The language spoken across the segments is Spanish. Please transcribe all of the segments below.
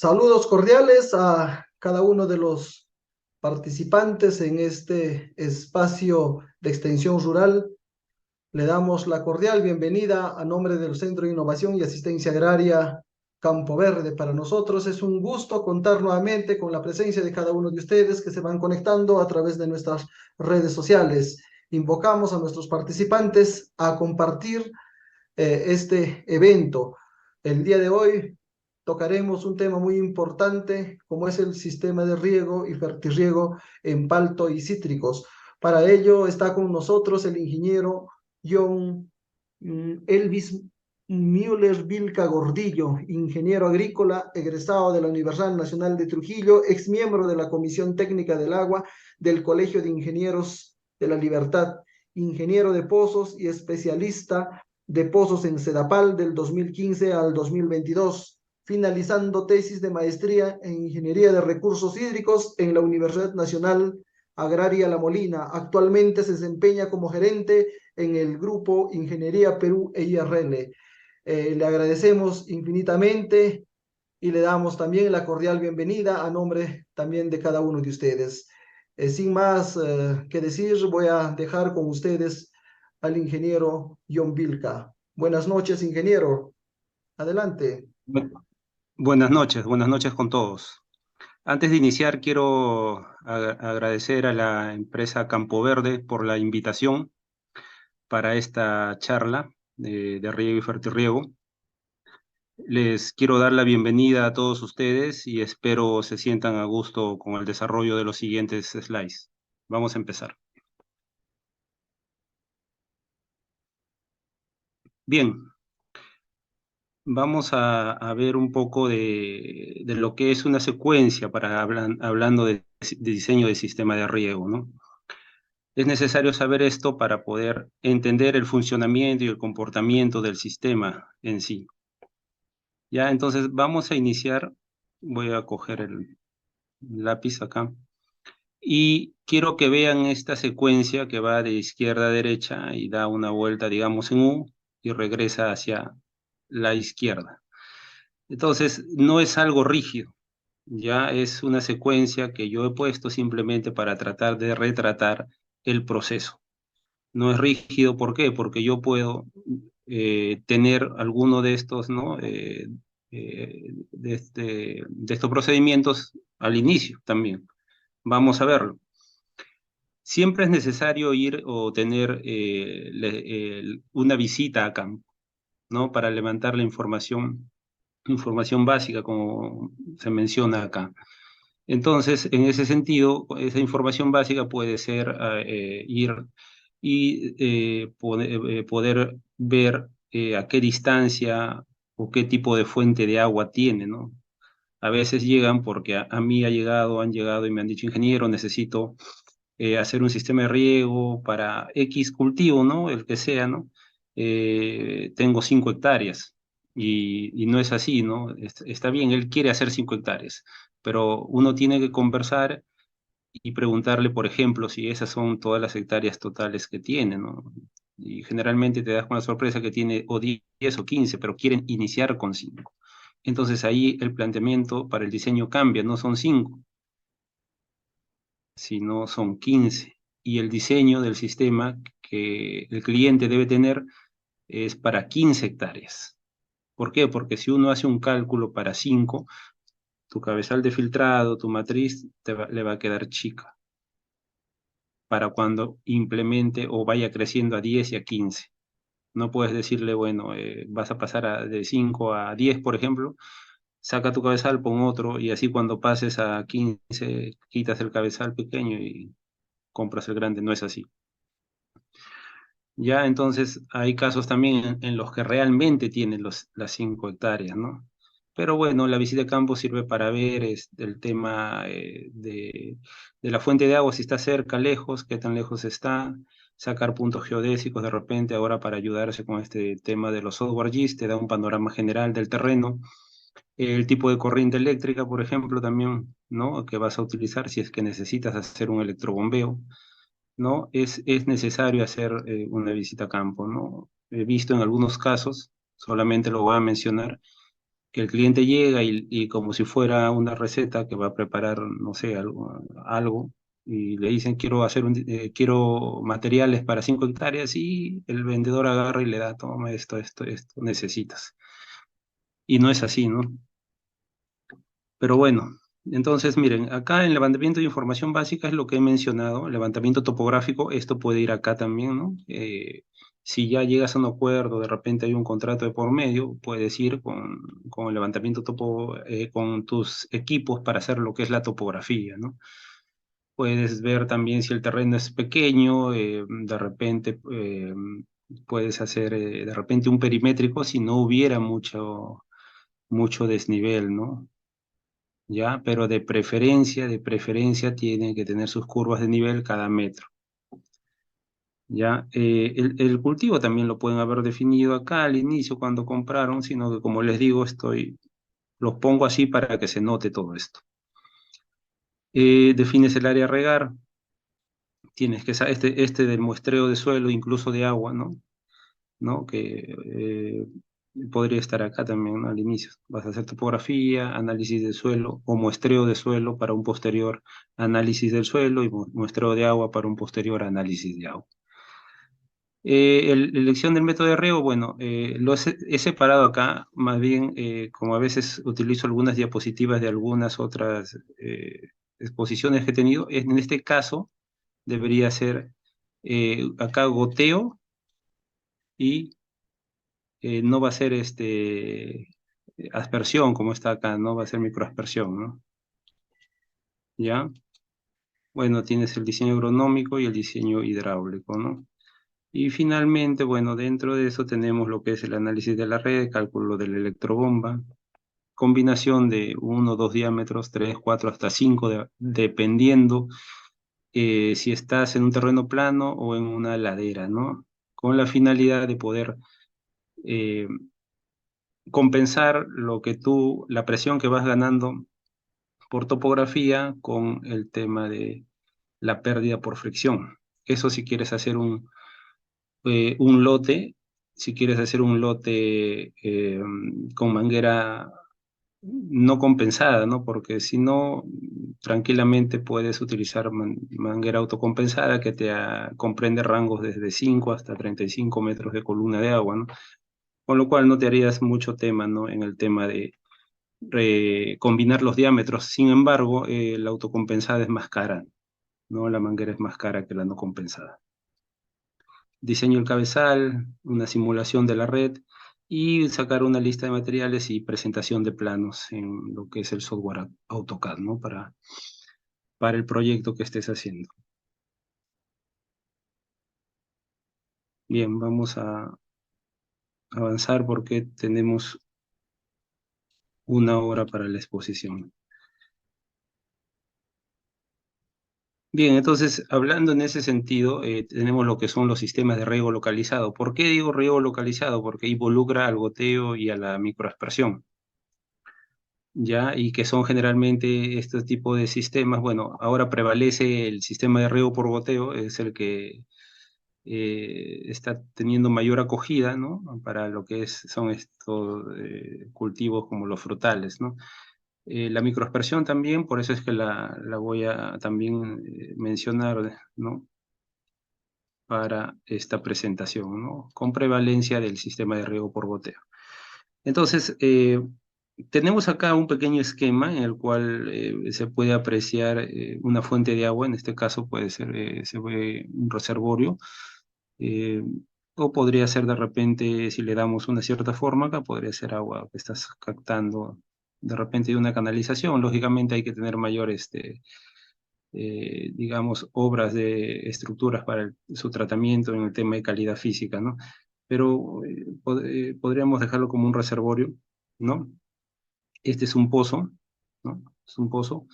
Saludos cordiales a cada uno de los participantes en este espacio de extensión rural. Le damos la cordial bienvenida a nombre del Centro de Innovación y Asistencia Agraria Campo Verde. Para nosotros es un gusto contar nuevamente con la presencia de cada uno de ustedes que se van conectando a través de nuestras redes sociales. Invocamos a nuestros participantes a compartir este evento. El día de hoy tocaremos un tema muy importante como es el sistema de riego y fertirriego en palto y cítricos. Para ello está con nosotros el ingeniero John Elvis Müller Vilca Gordillo, ingeniero agrícola, egresado de la Universidad Nacional de Trujillo, ex miembro de la Comisión Técnica del Agua del Colegio de Ingenieros de la Libertad, ingeniero de pozos y especialista de pozos en Sedapal del 2015 al 2022, finalizando tesis de maestría en Ingeniería de Recursos Hídricos en la Universidad Nacional Agraria La Molina. Actualmente se desempeña como gerente en el grupo Ingeniería Perú e IRL. Le agradecemos infinitamente y le damos también la cordial bienvenida a nombre también de cada uno de ustedes. Sin más que decir, voy a dejar con ustedes al ingeniero John Vilca. Buenas noches, ingeniero. Adelante. Bu- buenas noches con todos. Antes de iniciar, quiero agradecer a la empresa Campo Verde por la invitación para esta charla de riego y fertirriego. Les quiero dar la bienvenida a todos ustedes y espero se sientan a gusto con el desarrollo de los siguientes slides. Vamos a empezar. Bien, vamos a ver un poco de lo que es una secuencia para hablando de diseño de sistema de riego, ¿no? Es necesario saber esto para poder entender el funcionamiento y el comportamiento del sistema en sí. Ya, entonces vamos a iniciar. Voy a coger el lápiz acá. Y quiero que vean esta secuencia que va de izquierda a derecha y da una vuelta, digamos, en U y regresa hacia la izquierda. Entonces, no es algo rígido, ya es una secuencia que yo he puesto simplemente para tratar de retratar el proceso. No es rígido, ¿por qué? Porque yo puedo tener alguno de estos, ¿no? De estos procedimientos al inicio también. Vamos a verlo. Siempre es necesario ir o tener una visita a campo, ¿no? Para levantar la información básica, como se menciona acá. Entonces, en ese sentido, esa información básica puede ser ir y poder ver a qué distancia o qué tipo de fuente de agua tiene, ¿no? A veces llegan porque a mí han llegado y me han dicho, ingeniero, necesito hacer un sistema de riego para X cultivo, ¿no? El que sea, ¿no? Tengo 5 hectáreas y no es así, ¿no? Está bien, él quiere hacer 5 hectáreas, pero uno tiene que conversar y preguntarle, por ejemplo, si esas son todas las hectáreas totales que tiene, ¿no? Y generalmente te das con la sorpresa que tiene o 10 o 15, pero quieren iniciar con 5. Entonces ahí el planteamiento para el diseño cambia, no son 5, sino son 15. Y el diseño del sistema que el cliente debe tener es para 15 hectáreas. ¿Por qué? Porque si uno hace un cálculo para 5, tu cabezal de filtrado, tu matriz, le va a quedar chica para cuando implemente o vaya creciendo a 10 y a 15. No puedes decirle, bueno, vas a pasar de 5 a 10, por ejemplo, saca tu cabezal, pon otro, y así cuando pases a 15, quitas el cabezal pequeño y compras el grande. No es así. Ya, entonces hay casos también en los que realmente tienen las 5 hectáreas, ¿no? Pero bueno, la visita de campo sirve para ver el tema de la fuente de agua, si está cerca, lejos, qué tan lejos está, sacar puntos geodésicos de repente ahora para ayudarse con este tema de los software GIS, te da un panorama general del terreno, el tipo de corriente eléctrica, por ejemplo, también, ¿no? Que vas a utilizar si es que necesitas hacer un electrobombeo, ¿no? Es necesario hacer una visita a campo, ¿no? He visto en algunos casos, solamente lo voy a mencionar, que el cliente llega y como si fuera una receta que va a preparar, no sé, algo y le dicen quiero materiales para 5 hectáreas y el vendedor agarra y le da, toma esto necesitas. Y no es así, ¿no? Pero bueno, entonces miren, acá en levantamiento de información básica es lo que he mencionado, levantamiento topográfico, esto puede ir acá también, ¿no? Si ya llegas a un acuerdo, de repente hay un contrato de por medio, puedes ir con el levantamiento con tus equipos para hacer lo que es la topografía, ¿no? Puedes ver también si el terreno es pequeño, de repente puedes hacer de repente un perimétrico si no hubiera mucho desnivel, ¿no? Ya, pero de preferencia tienen que tener sus curvas de nivel cada metro. Ya, el cultivo también lo pueden haber definido acá al inicio cuando compraron, sino que como les digo, los pongo así para que se note todo esto. Defines el área a regar, tienes que saber este del muestreo de suelo, incluso de agua, ¿no? ¿No? Que podría estar acá también, ¿no? Al inicio. Vas a hacer topografía, análisis del suelo o muestreo de suelo para un posterior análisis del suelo y muestreo de agua para un posterior análisis de agua. La elección del método de riego, bueno, he separado acá, más bien, como a veces utilizo algunas diapositivas de algunas otras exposiciones que he tenido, en este caso debería ser acá goteo y no va a ser aspersión como está acá, no va a ser microaspersión, ¿no? ¿Ya? Bueno, tienes el diseño agronómico y el diseño hidráulico, ¿no? Y finalmente, bueno, dentro de eso tenemos lo que es el análisis de la red, cálculo de la electrobomba, combinación de 1, 2 diámetros, 3, 4, hasta 5, dependiendo si estás en un terreno plano o en una ladera, ¿no? Con la finalidad de poder eh, compensar la presión que vas ganando por topografía con el tema de la pérdida por fricción. Eso si quieres hacer un lote, si quieres hacer un lote con manguera no compensada, ¿no? Porque si no, tranquilamente puedes utilizar manguera autocompensada que comprende rangos desde 5 hasta 35 metros de columna de agua, ¿no? Con lo cual no te harías mucho tema, ¿no? En el tema de combinar los diámetros. Sin embargo, la autocompensada es más cara, ¿no? La manguera es más cara que la no compensada. Diseño el cabezal, una simulación de la red y sacar una lista de materiales y presentación de planos en lo que es el software AutoCAD, ¿no? Para el proyecto que estés haciendo. Bien, vamos a avanzar porque tenemos 1 hora para la exposición. Bien, entonces, hablando en ese sentido, tenemos lo que son los sistemas de riego localizado. ¿Por qué digo riego localizado? Porque involucra al goteo y a la microaspersión, ¿ya? Y que son generalmente estos tipos de sistemas. Bueno, ahora prevalece el sistema de riego por goteo, es el que está teniendo mayor acogida, ¿no? Para lo que son estos cultivos como los frutales, ¿no? La microaspersión también, por eso es que la voy a también mencionar, ¿no? Para esta presentación, ¿no? Con prevalencia del sistema de riego por goteo. Entonces, tenemos acá un pequeño esquema en el cual se puede apreciar una fuente de agua, en este caso puede ser se ve un reservorio, eh, o podría ser de repente, si le damos una cierta forma, acá podría ser agua que estás captando de repente de una canalización. Lógicamente hay que tener mayor digamos, obras de estructuras para su tratamiento en el tema de calidad física, ¿no? Pero podríamos dejarlo como un reservorio, ¿no? Este es un pozo, ¿no? Es un pozo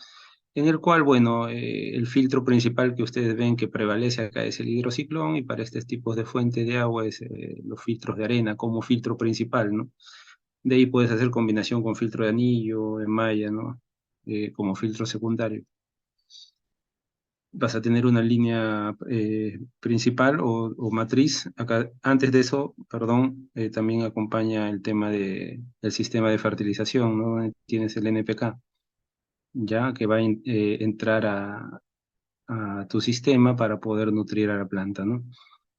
en el cual, bueno, el filtro principal que ustedes ven que prevalece acá es el hidrociclón y para estos tipos de fuente de agua es los filtros de arena como filtro principal, ¿no? De ahí puedes hacer combinación con filtro de anillo, de malla, ¿no? Como filtro secundario. vas a tener una línea principal o matriz. Acá, antes de eso, perdón, también acompaña el tema del sistema de fertilización, ¿no? Donde tienes el NPK, ya que va a entrar a tu sistema para poder nutrir a la planta, ¿no?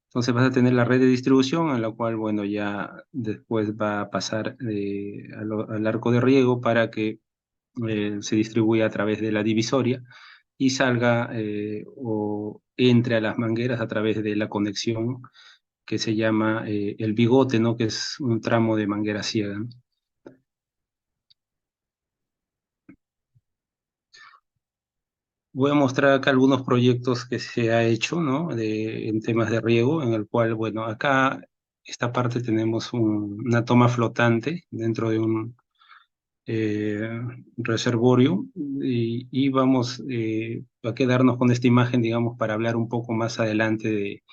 Entonces vas a tener la red de distribución, en la cual, bueno, ya después va a pasar al arco de riego para que se distribuya a través de la divisoria y salga o entre a las mangueras a través de la conexión que se llama el bigote, ¿no? Que es un tramo de manguera ciega, ¿no? Voy a mostrar acá algunos proyectos que se ha hecho, ¿no? En temas de riego, en el cual, bueno, acá, esta parte tenemos una toma flotante dentro de un eh, reservorio y vamos a quedarnos con esta imagen, digamos, para hablar un poco más adelante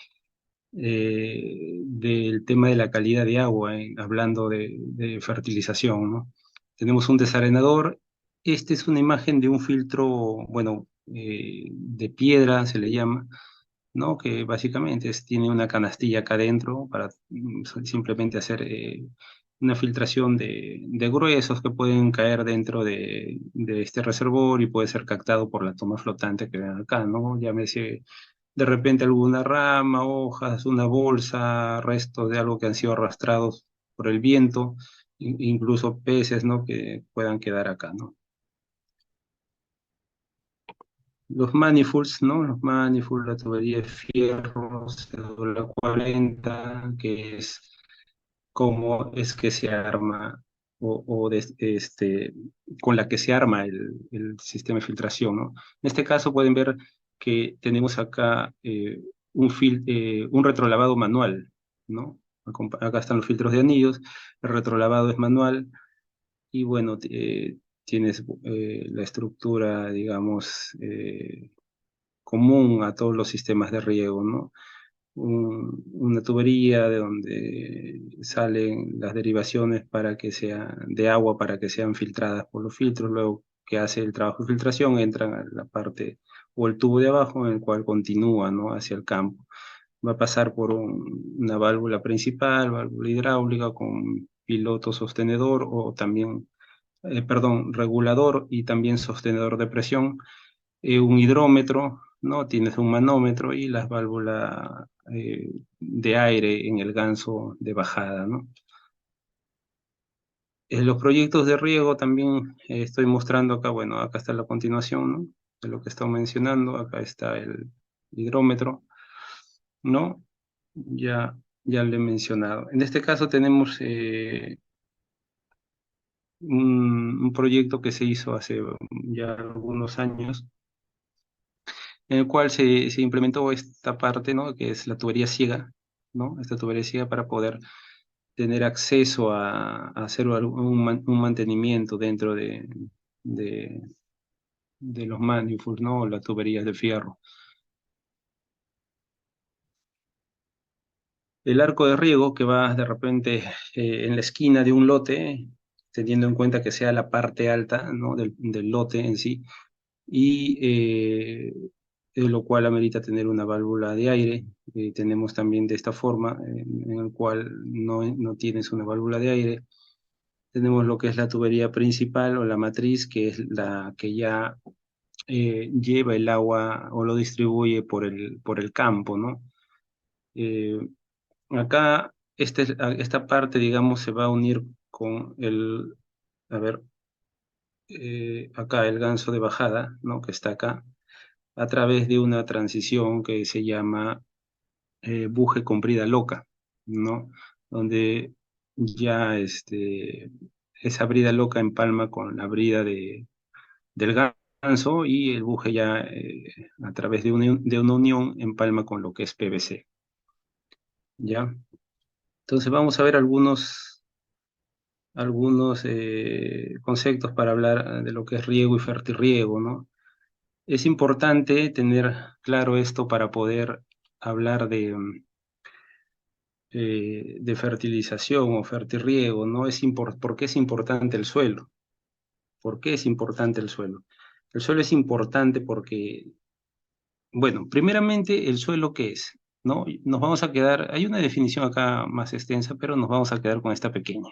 del tema de la calidad de agua, hablando de fertilización, ¿no? Tenemos un desarenador. Esta es una imagen de un filtro, bueno, de piedra se le llama, ¿no? Que básicamente tiene una canastilla acá adentro para simplemente hacer una filtración de gruesos que pueden caer dentro de este reservorio y puede ser captado por la toma flotante que ven acá, ¿no? Llámese de repente alguna rama, hojas, una bolsa, restos de algo que han sido arrastrados por el viento, incluso peces, ¿no? Que puedan quedar acá, ¿no? Los manifolds, ¿no? Los manifolds, la tubería de fierro, cédula 40, que es cómo es que se arma con la que se arma el sistema de filtración, ¿no? En este caso pueden ver que tenemos acá un retrolavado manual, ¿no? Acá están los filtros de anillos, el retrolavado es manual y bueno, tienes la estructura, digamos, común a todos los sistemas de riego, ¿no? Una tubería de donde salen las derivaciones para que sea de agua para que sean filtradas por los filtros, luego que hace el trabajo de filtración entran a la parte o el tubo de abajo en el cual continúa, ¿no? Hacia el campo. Va a pasar por una válvula principal, válvula hidráulica con piloto sostenedor o también, perdón, regulador y también sostenedor de presión, un hidrómetro, ¿no? Tienes un manómetro y las válvulas de aire en el ganso de bajada, ¿no? Los proyectos de riego también estoy mostrando acá, bueno, acá está la continuación, ¿no? De lo que estoy mencionando, acá está el hidrómetro, ¿no? Ya, ya lo he mencionado. En este caso tenemos un proyecto que se hizo hace ya algunos años, en el cual se implementó esta parte, ¿no? Que es la tubería ciega, ¿no? Esta tubería ciega para poder tener acceso a hacer un mantenimiento dentro de, de los manifolds, ¿no? Las tuberías de fierro. El arco de riego que va de repente en la esquina de un lote, teniendo en cuenta que sea la parte alta, ¿no? del lote en sí, y lo cual amerita tener una válvula de aire. Tenemos también de esta forma, en el cual no tienes una válvula de aire. Tenemos lo que es la tubería principal o la matriz, que es la que ya lleva el agua o lo distribuye por el campo, ¿no? Eh, Acá, esta parte, digamos, se va a unir con a ver, acá el ganso de bajada, ¿no? Que está acá, a través de una transición que se llama buje con brida loca, ¿no? Donde ya esa brida loca empalma con la brida del ganso y el buje ya a través de una unión empalma con lo que es PVC, ¿ya? Entonces vamos a ver algunos conceptos para hablar de lo que es riego y fertirriego, ¿no? Es importante tener claro esto para poder hablar de fertilización o fertirriego, ¿no? ¿Por qué es importante el suelo? ¿Por qué es importante el suelo? El suelo es importante porque Bueno, primeramente, ¿el suelo qué es? ¿No? Nos vamos a quedar, hay una definición acá más extensa, pero nos vamos a quedar con esta pequeña.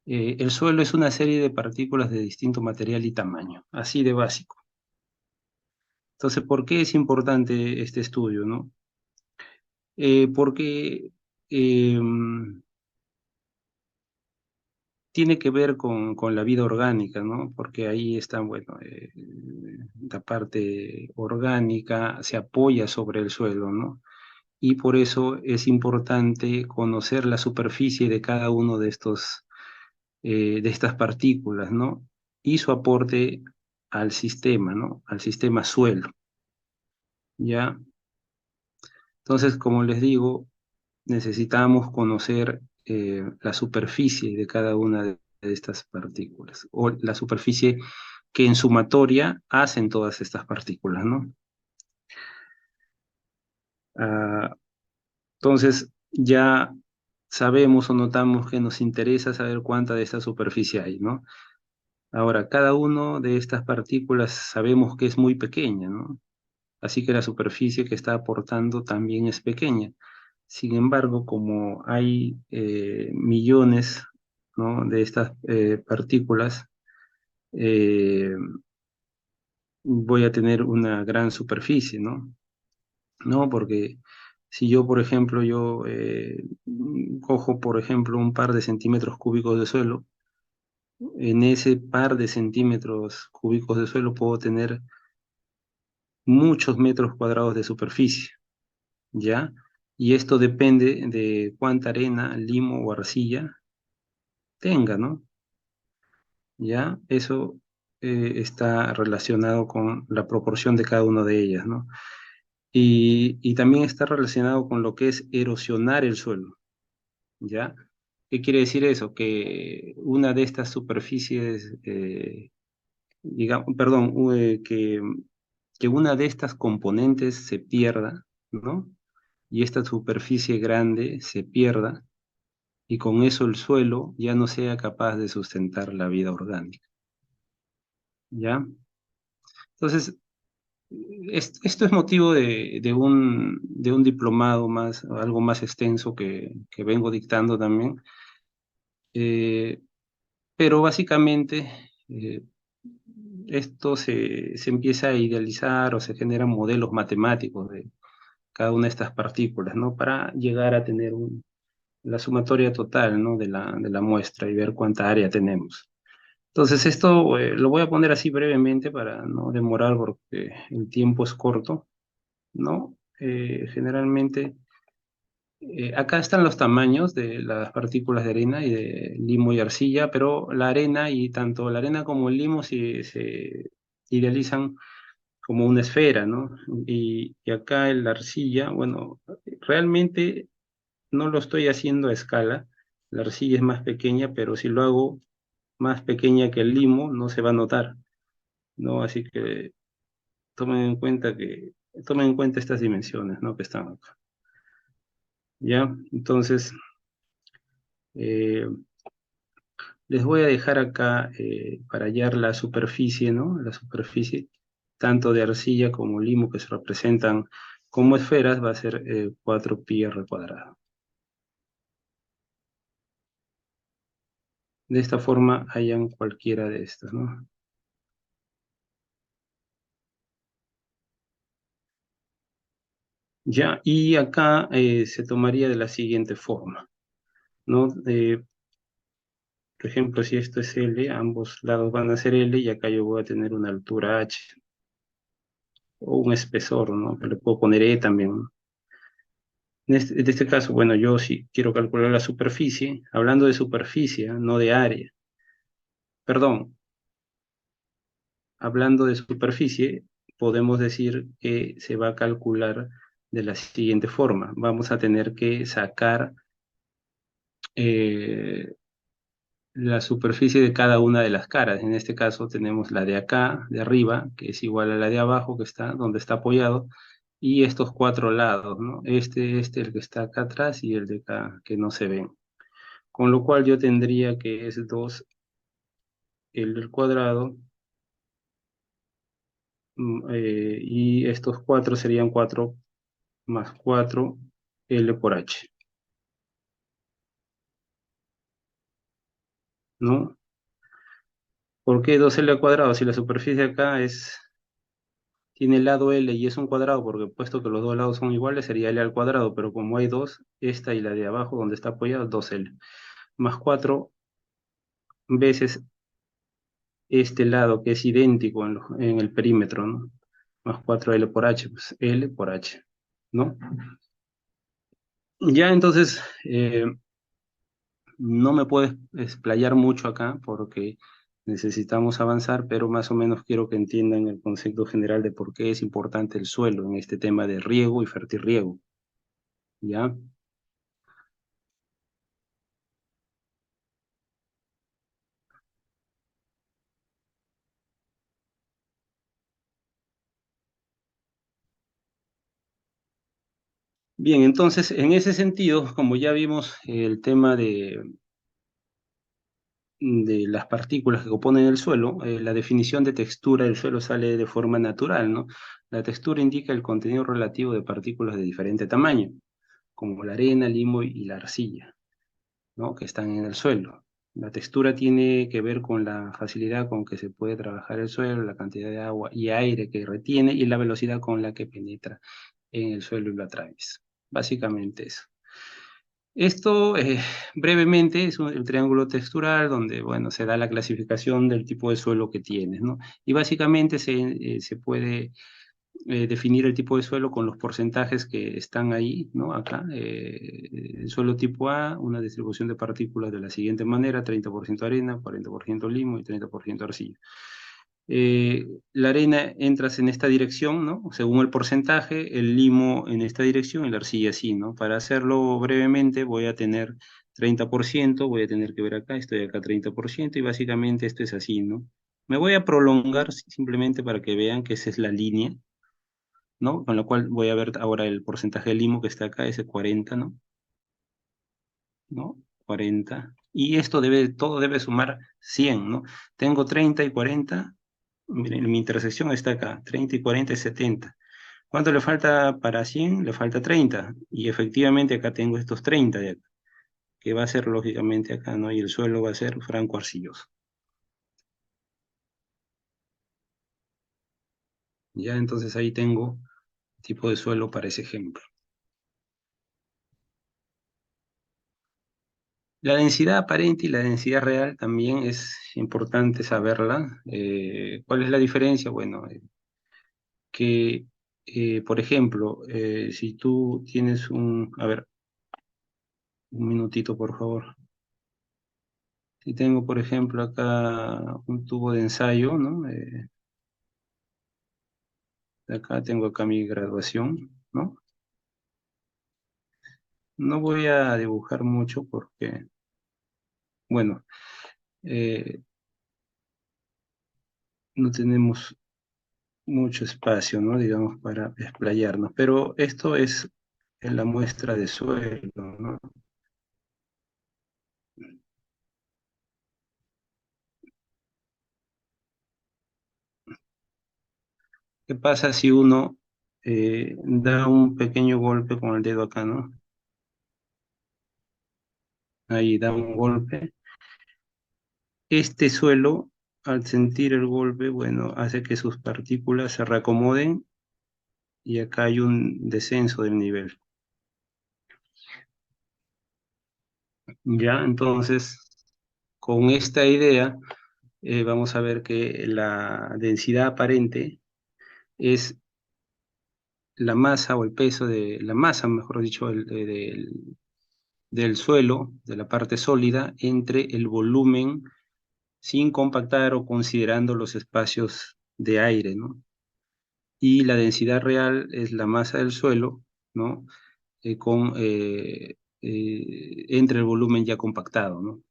El suelo es una serie de partículas de distinto material y tamaño, así de básico. Entonces, ¿por qué es importante este estudio, no? Porque tiene que ver con la vida orgánica, ¿no? Porque ahí está, bueno, la parte orgánica se apoya sobre el suelo, ¿no? Y por eso es importante conocer la superficie de cada uno de estos, de estas partículas, ¿no? Y su aporte al sistema, ¿no? Al sistema suelo, ¿ya? Entonces, como les digo, necesitamos conocer la superficie de cada una de estas partículas, o la superficie que en sumatoria hacen todas estas partículas, ¿no? Ah, entonces, ya sabemos o notamos que nos interesa saber cuánta de esta superficie hay, ¿no? Ahora, cada una de estas partículas sabemos que es muy pequeña, ¿no? Así que la superficie que está aportando también es pequeña. Sin embargo, como hay millones, ¿no? de estas partículas, eh, voy a tener una gran superficie, ¿no? ¿No? Porque si yo, por ejemplo, cojo, por ejemplo, un par de centímetros cúbicos de suelo, en ese par de centímetros cúbicos de suelo puedo tener muchos metros cuadrados de superficie, ¿ya? Y esto depende de cuánta arena, limo o arcilla tenga, ¿no? ¿Ya? Eso está relacionado con la proporción de cada una de ellas, ¿no? Y también está relacionado con lo que es erosionar el suelo, ¿ya? ¿Qué quiere decir eso? Que una de estas superficies, digamos, perdón, que una de estas componentes se pierda, ¿no? Y esta superficie grande se pierda, y con eso el suelo ya no sea capaz de sustentar la vida orgánica, ¿ya? Entonces, esto es motivo de un diplomado más, algo más extenso que vengo dictando también, eh, pero básicamente eh, esto se empieza a idealizar o se generan modelos matemáticos de cada una de estas partículas, ¿no? Para llegar a tener la sumatoria total, ¿no? de la muestra y ver cuánta área tenemos. Entonces, esto lo voy a poner así brevemente para no demorar porque el tiempo es corto, ¿no? Generalmente, acá están los tamaños de las partículas de arena y de limo y arcilla, pero la arena y tanto la arena como el limo se idealizan como una esfera, ¿no? Y acá en la arcilla, bueno, realmente no lo estoy haciendo a escala, la arcilla es más pequeña, pero si lo hago más pequeña que el limo, no se va a notar, ¿no? Así que tomen en cuenta estas dimensiones, ¿no? Que están acá. ¿Ya? Entonces, eh, les voy a dejar acá para hallar la superficie, ¿no? La superficie, tanto de arcilla como limo, que se representan como esferas, va a ser 4 pi r cuadrado. De esta forma hallan cualquiera de estas, ¿no? Ya, y acá se tomaría de la siguiente forma, ¿no? Por ejemplo, si esto es L, ambos lados van a ser L y acá yo voy a tener una altura H o un espesor, ¿no? Que le puedo poner E también, ¿no? En este caso, bueno, yo sí quiero calcular la superficie, hablando de superficie, ¿ah? No de área. Perdón, hablando de superficie, podemos decir que se va a calcular de la siguiente forma. Vamos a tener que sacar eh, la superficie de cada una de las caras. En este caso tenemos la de acá, de arriba, que es igual a la de abajo, que está donde está apoyado, y estos 4 lados, ¿no? El que está acá atrás y el de acá, que no se ven. Con lo cual yo tendría que es 2 L al cuadrado y estos 4 serían 4 más 4 L por H, ¿no? ¿Por qué 2L al cuadrado? Si la superficie acá tiene el lado L y es un cuadrado, porque puesto que los dos lados son iguales, sería L al cuadrado, pero como hay dos, esta y la de abajo donde está apoyado, 2L. Más 4 veces este lado que es idéntico en el perímetro, ¿no? Más 4L por H, pues L por H, ¿no? Ya entonces, no me puedo explayar mucho acá porque necesitamos avanzar, pero más o menos quiero que entiendan el concepto general de por qué es importante el suelo en este tema de riego y fertirriego, ¿ya? Bien, entonces, en ese sentido, como ya vimos el tema de las partículas que componen el suelo, la definición de textura del suelo sale de forma natural, ¿no? La textura indica el contenido relativo de partículas de diferente tamaño, como la arena, el limo y la arcilla, ¿no? Que están en el suelo. La textura tiene que ver con la facilidad con que se puede trabajar el suelo, la cantidad de agua y aire que retiene y la velocidad con la que penetra en el suelo y lo atraviesa. Básicamente eso. Esto, brevemente, es el triángulo textural donde, bueno, se da la clasificación del tipo de suelo que tienes, ¿no? Y básicamente se puede definir el tipo de suelo con los porcentajes que están ahí, ¿no? Acá, el suelo tipo A, una distribución de partículas de la siguiente manera: 30% arena, 40% limo y 30% arcilla. La arena entras en esta dirección, ¿no? Según el porcentaje, el limo en esta dirección y la arcilla así, ¿no? Para hacerlo brevemente voy a tener 30%, voy a tener que ver acá, estoy acá 30% y básicamente esto es así, ¿no? Me voy a prolongar simplemente para que vean que esa es la línea, ¿no? Con lo cual voy a ver ahora el porcentaje de limo que está acá, ese 40, ¿no? ¿No? 40. Y esto todo debe sumar 100, ¿no? Tengo 30 y 40. Miren, mi intersección está acá, 30 y 40 es 70. ¿Cuánto le falta para 100? Le falta 30. Y efectivamente acá tengo estos 30 de acá, que va a ser lógicamente acá, ¿no? Y el suelo va a ser franco arcilloso. Ya, entonces ahí tengo tipo de suelo para ese ejemplo. La densidad aparente y la densidad real también es importante saberla. ¿Cuál es la diferencia? Bueno, que, por ejemplo, si tú tienes a ver, un minutito, por favor. Si tengo, por ejemplo, acá un tubo de ensayo, ¿no? Acá tengo acá mi graduación, ¿no? No voy a dibujar mucho porque, bueno, eh, no tenemos mucho espacio, ¿no? Digamos, para explayarnos, pero esto es en la muestra de suelo, ¿no? ¿Qué pasa si uno da un pequeño golpe con el dedo acá, ¿no? Ahí da un golpe. Este suelo, al sentir el golpe, bueno, hace que sus partículas se reacomoden y acá hay un descenso del nivel. Ya, entonces, con esta idea, vamos a ver que la densidad aparente es la masa o el peso de la masa, mejor dicho, del suelo, de la parte sólida, entre el volumen sin compactar o considerando los espacios de aire, ¿no? Y la densidad real es la masa del suelo, ¿no? Entre el volumen ya compactado, ¿no?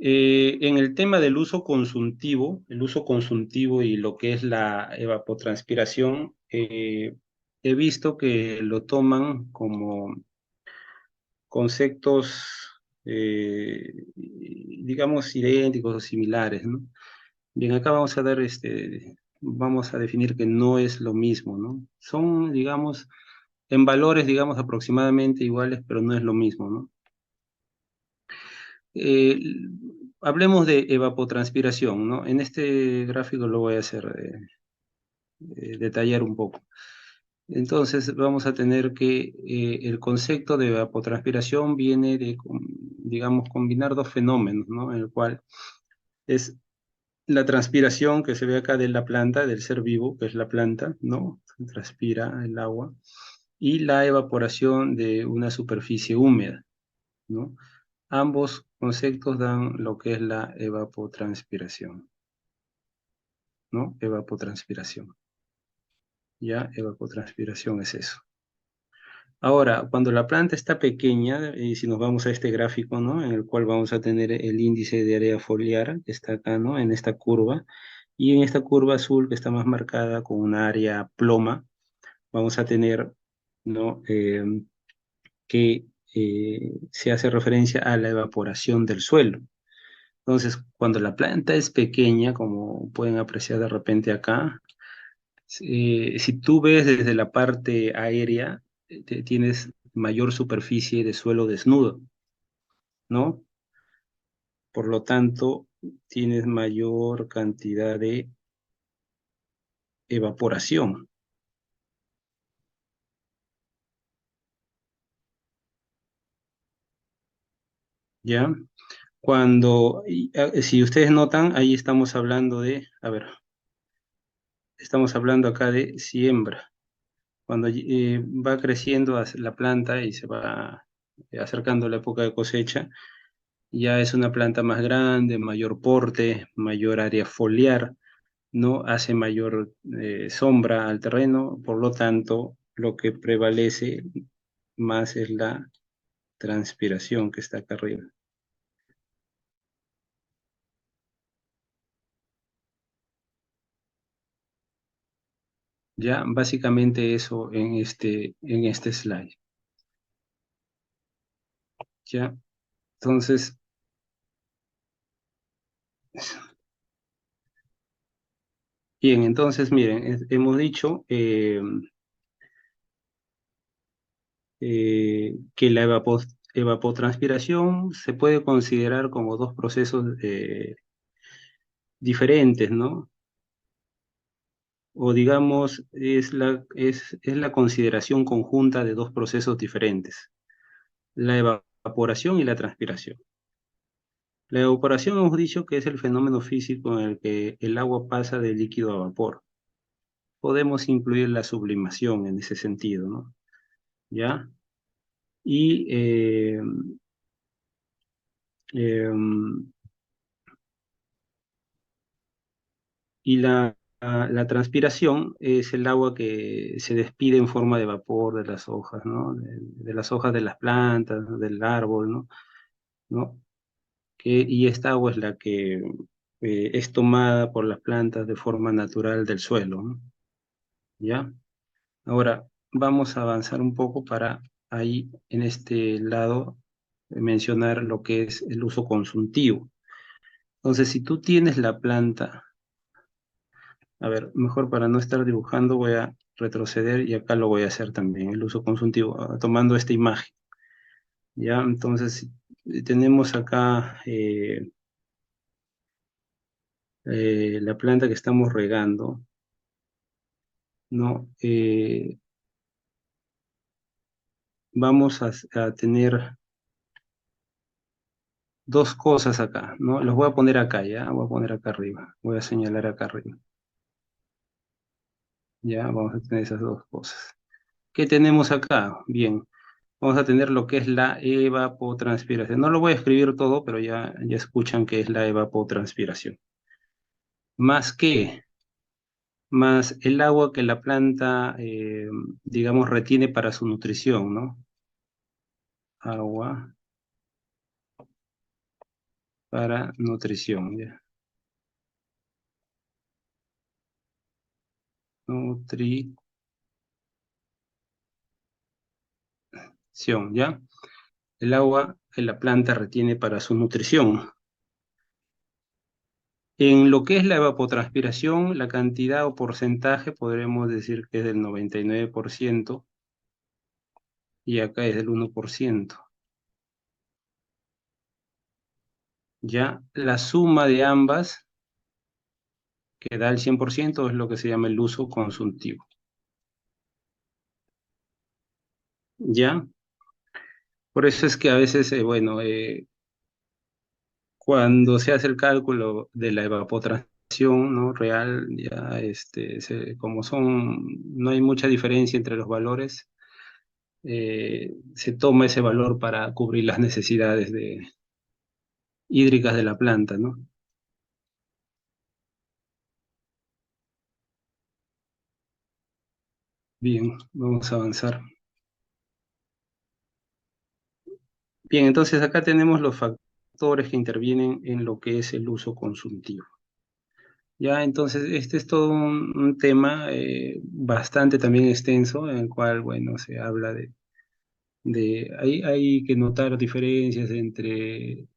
En el tema del uso consultivo, el uso consultivo y lo que es la evapotranspiración, he visto que lo toman como conceptos, digamos, idénticos o similares, ¿no? Bien, acá vamos a dar vamos a definir que no es lo mismo, ¿no? Son, digamos, en valores, digamos, aproximadamente iguales, pero no es lo mismo, ¿no? Eh, Hablemos de evapotranspiración, ¿no? En este gráfico lo voy a hacer, detallar un poco. Entonces vamos a tener que el concepto de evapotranspiración viene de, digamos, combinar dos fenómenos, ¿no? En el cual es la transpiración que se ve acá de la planta, del ser vivo, que es la planta, ¿no? Transpira el agua, y la evaporación de una superficie húmeda, ¿no? Ambos conceptos dan lo que es la evapotranspiración, ¿no? Evapotranspiración. Ya, evapotranspiración es eso. Ahora, cuando la planta está pequeña, y si nos vamos a este gráfico, ¿no? En el cual vamos a tener el índice de área foliar, que está acá, ¿no? En esta curva, y en esta curva azul que está más marcada con una área ploma, vamos a tener, ¿no? Que se hace referencia a la evaporación del suelo. Entonces, cuando la planta es pequeña, como pueden apreciar de repente acá, si tú ves desde la parte aérea, tienes mayor superficie de suelo desnudo, ¿no? Por lo tanto, tienes mayor cantidad de evaporación, ¿ya? Si ustedes notan, ahí estamos hablando de, a ver, estamos hablando acá de siembra. Cuando va creciendo la planta y se va acercando la época de cosecha, ya es una planta más grande, mayor porte, mayor área foliar, no hace mayor sombra al terreno, por lo tanto, lo que prevalece más es la transpiración que está acá arriba. Ya, básicamente eso en este slide. Ya, entonces, bien, entonces miren, hemos dicho que la evapotranspiración se puede considerar como dos procesos diferentes, ¿no? O digamos, es la consideración conjunta de dos procesos diferentes, la evaporación y la transpiración. La evaporación hemos dicho que es el fenómeno físico en el que el agua pasa de líquido a vapor. Podemos incluir la sublimación en ese sentido, ¿no? ¿Ya? Y em, la transpiración es el agua que se despide en forma de vapor de las hojas, ¿no? De las hojas de las plantas, del árbol, ¿no? ¿No? Y esta agua es la que es tomada por las plantas de forma natural del suelo, ¿no? ¿Ya? Ahora, vamos a avanzar un poco para ahí, en este lado, mencionar lo que es el uso consultivo. Entonces, si tú tienes la planta. A ver, mejor para no estar dibujando voy a retroceder y acá lo voy a hacer también, el uso consultivo, tomando esta imagen. Ya, entonces tenemos acá la planta que estamos regando, ¿no? Vamos a tener dos cosas acá, ¿no? Los voy a poner acá, ya, voy a poner acá arriba, voy a señalar acá arriba. Ya, vamos a tener esas dos cosas. ¿Qué tenemos acá? Bien. Vamos a tener lo que es la evapotranspiración. No lo voy a escribir todo, pero ya escuchan que es la evapotranspiración. Más que, más el agua que la planta, digamos, retiene para su nutrición, ¿no? Agua para nutrición, ¿ya? Nutrición. ¿ya? El agua que la planta retiene para su nutrición. En lo que es la evapotranspiración, la cantidad o porcentaje podremos decir que es del 99% y acá es del 1%. Ya la suma de ambas, que da el 100%, es lo que se llama el uso consultivo. ¿Ya? Por eso es que a veces, bueno, cuando se hace el cálculo de la evapotranspiración, ¿no? Real, ya, como no hay mucha diferencia entre los valores, se toma ese valor para cubrir las necesidades hídricas de la planta, ¿no? Bien, vamos a avanzar. Bien, entonces acá tenemos los factores que intervienen en lo que es el uso consultivo. Ya, entonces este es todo un tema bastante también extenso, en el cual, bueno, se habla hay que notar diferencias entre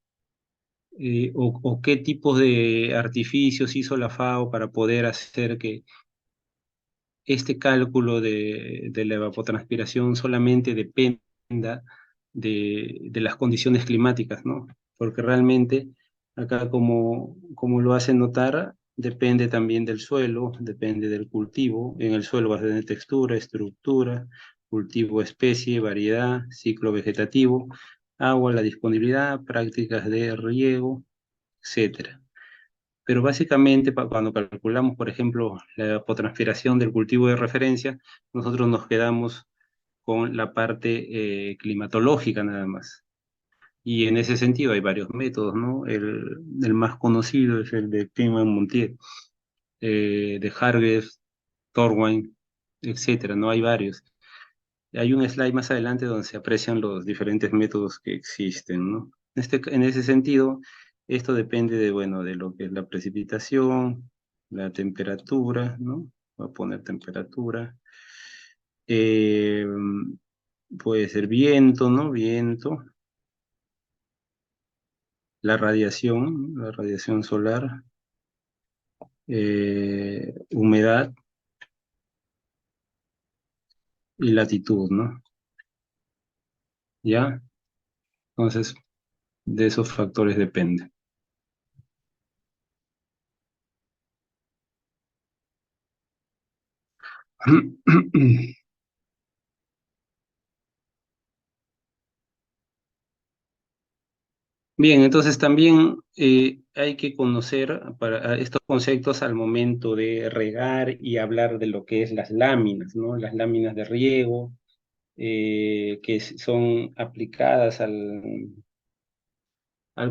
o qué tipos de artificios hizo la FAO para poder hacer que este cálculo de la evapotranspiración solamente dependa de las condiciones climáticas, ¿no? Porque realmente acá, como lo hacen notar, depende también del suelo, depende del cultivo. En el suelo vas a tener textura, estructura, cultivo, especie, variedad, ciclo vegetativo, agua, la disponibilidad, prácticas de riego, etcétera. Pero básicamente cuando calculamos, por ejemplo, la evapotranspiración del cultivo de referencia, nosotros nos quedamos con la parte climatológica nada más. Y en ese sentido hay varios métodos, ¿no? El más conocido es el de Clement-Montier, de Hargreaves, Thorwine, etcétera, ¿no? Hay varios. Hay un slide más adelante donde se aprecian los diferentes métodos que existen, ¿no? En ese sentido, esto depende de, bueno, de lo que es la precipitación, la temperatura, ¿no? Voy a poner temperatura. Eh, Puede ser viento, ¿no? Viento, la radiación solar, humedad y latitud, ¿no? ¿Ya? Entonces, de esos factores depende. Bien, entonces también hay que conocer para estos conceptos al momento de regar y hablar de lo que es las láminas, ¿no? Las láminas de riego que son aplicadas al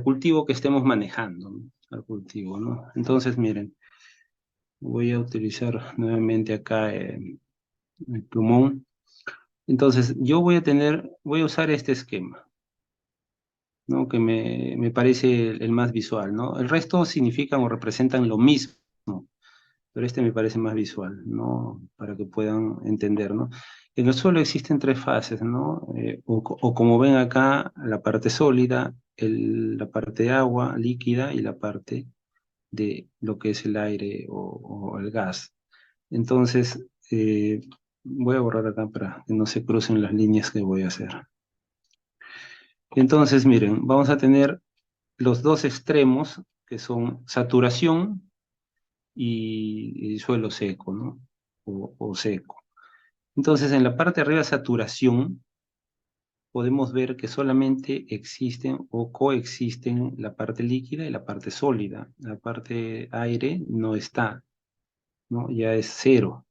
cultivo que estemos manejando, ¿no? Al cultivo, ¿no? Entonces, miren, voy a utilizar nuevamente acá el plumón. Entonces, voy a usar este esquema, ¿no? Que me parece el más visual, ¿no? El resto significan o representan lo mismo, pero este me parece más visual, ¿no? Para que puedan entender, ¿no? En el suelo existen tres fases, ¿no? O como ven acá, la parte sólida, la parte de agua líquida y la parte de lo que es el aire o el gas. Entonces, voy a borrar acá para que no se crucen las líneas que voy a hacer. Entonces, miren, vamos a tener los dos extremos, que son saturación y suelo seco, ¿no? O seco. Entonces, en la parte de arriba, saturación, podemos ver que solamente existen o coexisten la parte líquida y la parte sólida. La parte aire no está, ¿no? Ya es cero.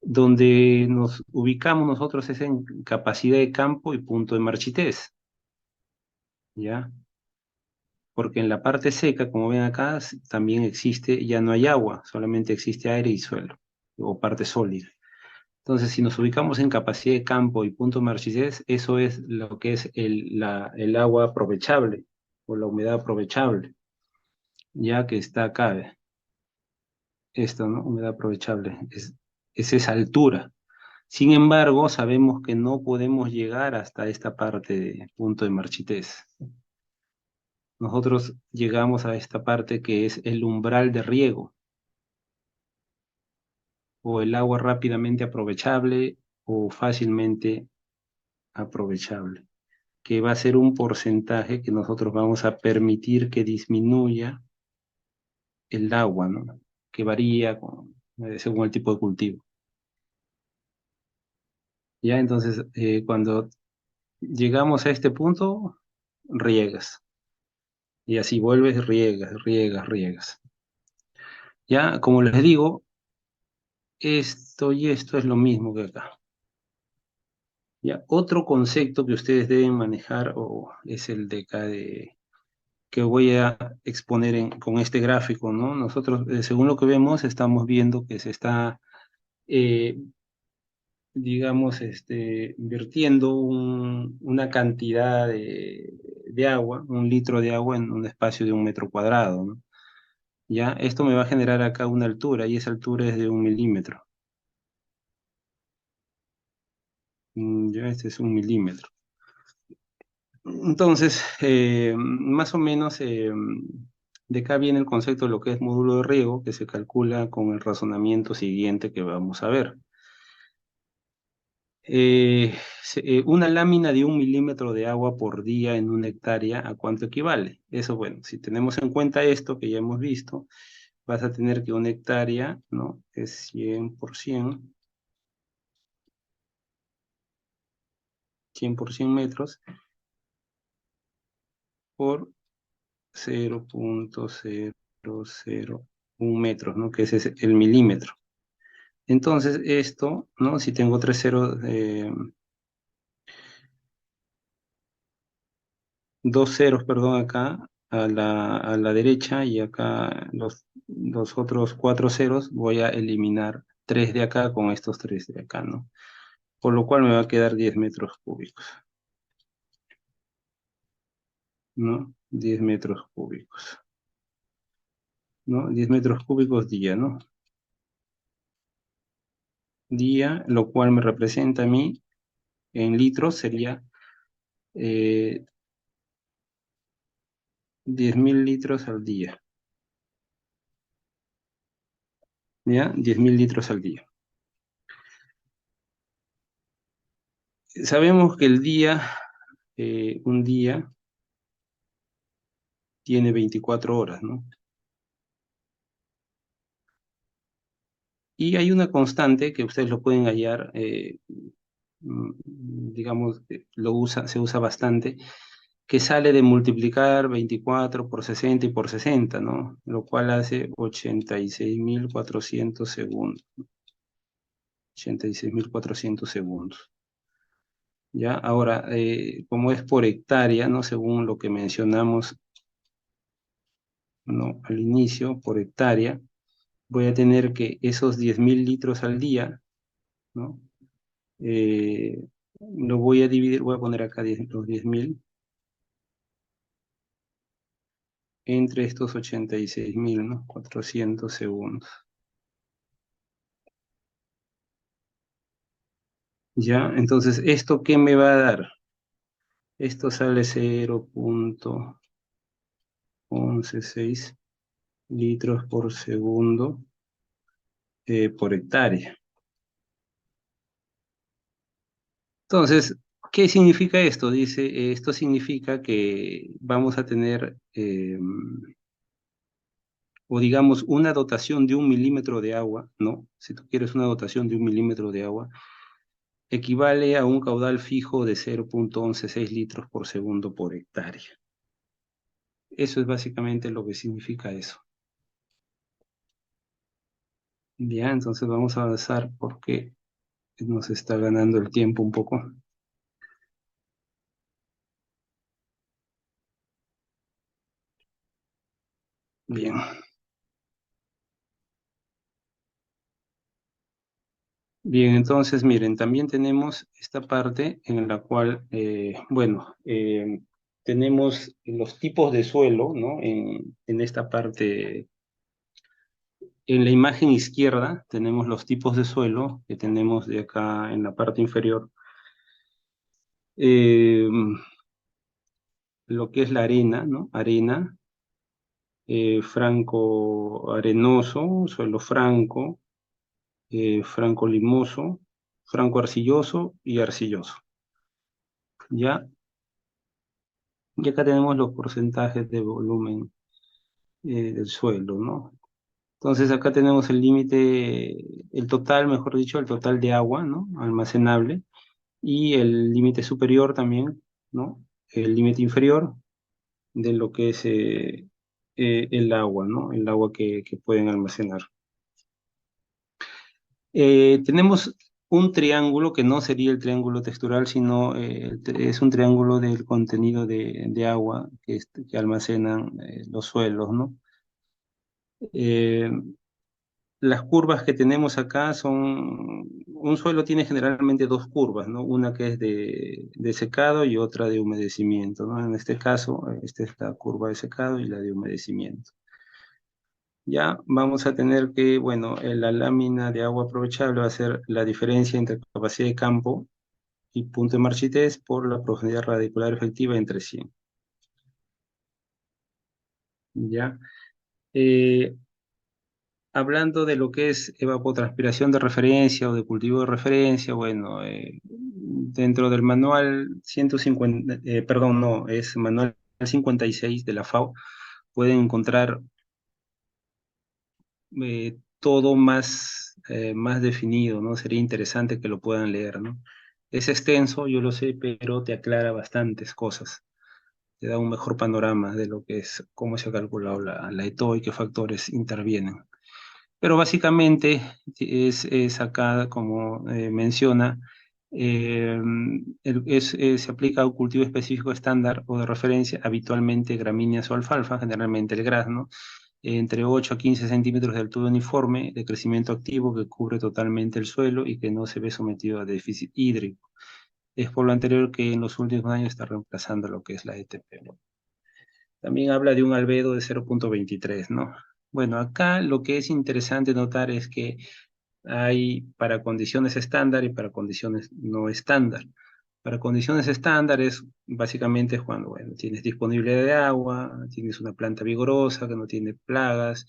Donde nos ubicamos nosotros es en capacidad de campo y punto de marchitez, ¿ya? Porque en la parte seca, como ven acá, también existe, ya no hay agua, solamente existe aire y suelo, o parte sólida. Entonces, si nos ubicamos en capacidad de campo y punto de marchitez, eso es lo que es el agua aprovechable, o la humedad aprovechable, ya que está acá, esto, ¿no? Humedad aprovechable, es esa altura. Sin embargo, sabemos que no podemos llegar hasta esta parte de punto de marchitez. Nosotros llegamos a esta parte que es el umbral de riego, o el agua rápidamente aprovechable o fácilmente aprovechable, que va a ser un porcentaje que nosotros vamos a permitir que disminuya el agua, ¿no? Que varía según el tipo de cultivo. Ya, entonces, cuando llegamos a este punto, riegas. Y así vuelves, riegas, riegas, riegas. Ya, como les digo, esto y esto es lo mismo que acá. Ya, otro concepto que ustedes deben manejar es el de acá que voy a exponer con este gráfico, ¿no? Nosotros, según lo que vemos, estamos viendo que se está, eh, digamos, vertiendo una cantidad de agua, 1 litro de agua en un espacio de 1 metro cuadrado, ¿no? Ya, esto me va a generar acá una altura, y esa altura es de 1 milímetro. Ya, este es 1 milímetro. Entonces, más o menos, de acá viene el concepto de lo que es módulo de riego, que se calcula con el razonamiento siguiente que vamos a ver. Una lámina de 1 milímetro de agua por día en 1 hectárea, ¿a cuánto equivale? Eso, bueno, si tenemos en cuenta esto que ya hemos visto, vas a tener que 1 hectárea, ¿no? Es 100 por 100 metros por 0,001 metros, ¿no? Que ese es el milímetro. Entonces, esto, ¿no? Si tengo 3 ceros, 2 ceros, perdón, acá a la derecha, y acá los otros 4 ceros, voy a eliminar 3 de acá con estos 3 de acá, ¿no? Por lo cual me va a quedar 10 metros cúbicos, ¿no? 10 metros cúbicos, ¿no? 10 metros cúbicos día, ¿no? Día, lo cual me representa a mí en litros, sería 10.000 litros al día, ¿ya? 10.000 litros al día. Sabemos que un día tiene 24 horas, ¿no? Y hay una constante que ustedes lo pueden hallar, digamos, se usa bastante, que sale de multiplicar 24 por 60 y por 60, ¿no? Lo cual hace 86.400 segundos. 86.400 segundos. ¿Ya? Ahora, como es por hectárea, ¿no? Según lo que mencionamos, ¿no? Al inicio, por hectárea, voy a tener que esos 10.000 litros al día, ¿no? Lo voy a dividir, voy a poner acá los 10.000 entre estos 86.000, ¿no? 400 segundos. ¿Ya? Entonces, ¿esto qué me va a dar? Esto sale 0,116 litros por segundo por hectárea. Entonces, ¿qué significa esto? Dice, esto significa que vamos a tener, o digamos, una dotación de 1 milímetro de agua, ¿no? Si tú quieres una dotación de 1 milímetro de agua, equivale a un caudal fijo de 0,116 litros por segundo por hectárea. Eso es básicamente lo que significa eso. Ya, entonces vamos a avanzar porque nos está ganando el tiempo un poco. Bien. Bien, entonces miren, también tenemos esta parte en la cual, bueno, tenemos los tipos de suelo, ¿no? En esta parte En la imagen izquierda tenemos los tipos de suelo que tenemos de acá en la parte inferior. Eh, lo que es la arena, ¿no? Arena, franco arenoso, suelo franco, franco limoso, franco arcilloso y arcilloso. ¿Ya? Y acá tenemos los porcentajes de volumen del suelo, ¿no? Entonces acá tenemos el límite, el total, mejor dicho, el total de agua, ¿no? Almacenable, y el límite superior también, ¿no? El límite inferior de lo que es el agua, ¿no? El agua que pueden almacenar. Tenemos un triángulo que no sería el triángulo textural, sino es un triángulo del contenido de agua que almacenan los suelos, ¿no? Eh, las curvas que tenemos acá son, un suelo tiene generalmente dos curvas, ¿no? Una que es de secado y otra de humedecimiento, ¿no? En este caso, esta es la curva de secado y la de humedecimiento. Ya vamos a tener que, bueno, la lámina de agua aprovechable va a ser la diferencia entre capacidad de campo y punto de marchitez por la profundidad radicular efectiva entre 100. Ya. Eh, Hablando de lo que es evapotranspiración de referencia o de cultivo de referencia, bueno, dentro del manual 150, perdón, no, es manual 56 de la FAO, pueden encontrar todo más definido, ¿no? Sería interesante que lo puedan leer, ¿no? Es extenso, yo lo sé, pero te aclara bastantes cosas. Te da un mejor panorama de lo que es, cómo se ha calculado la ETO y qué factores intervienen. Pero básicamente es acá, como menciona, se aplica a un cultivo específico estándar o de referencia, habitualmente gramíneas o alfalfa, generalmente el grazno, entre 8 a 15 centímetros de altura uniforme, de crecimiento activo que cubre totalmente el suelo y que no se ve sometido a déficit hídrico. Es por lo anterior que en los últimos años está reemplazando lo que es la ETP. También habla de un albedo de 0,23, ¿no? Bueno, acá lo que es interesante notar es que hay para condiciones estándar y para condiciones no estándar. Para condiciones estándares, básicamente es cuando, bueno, tienes disponibilidad de agua, tienes una planta vigorosa que no tiene plagas,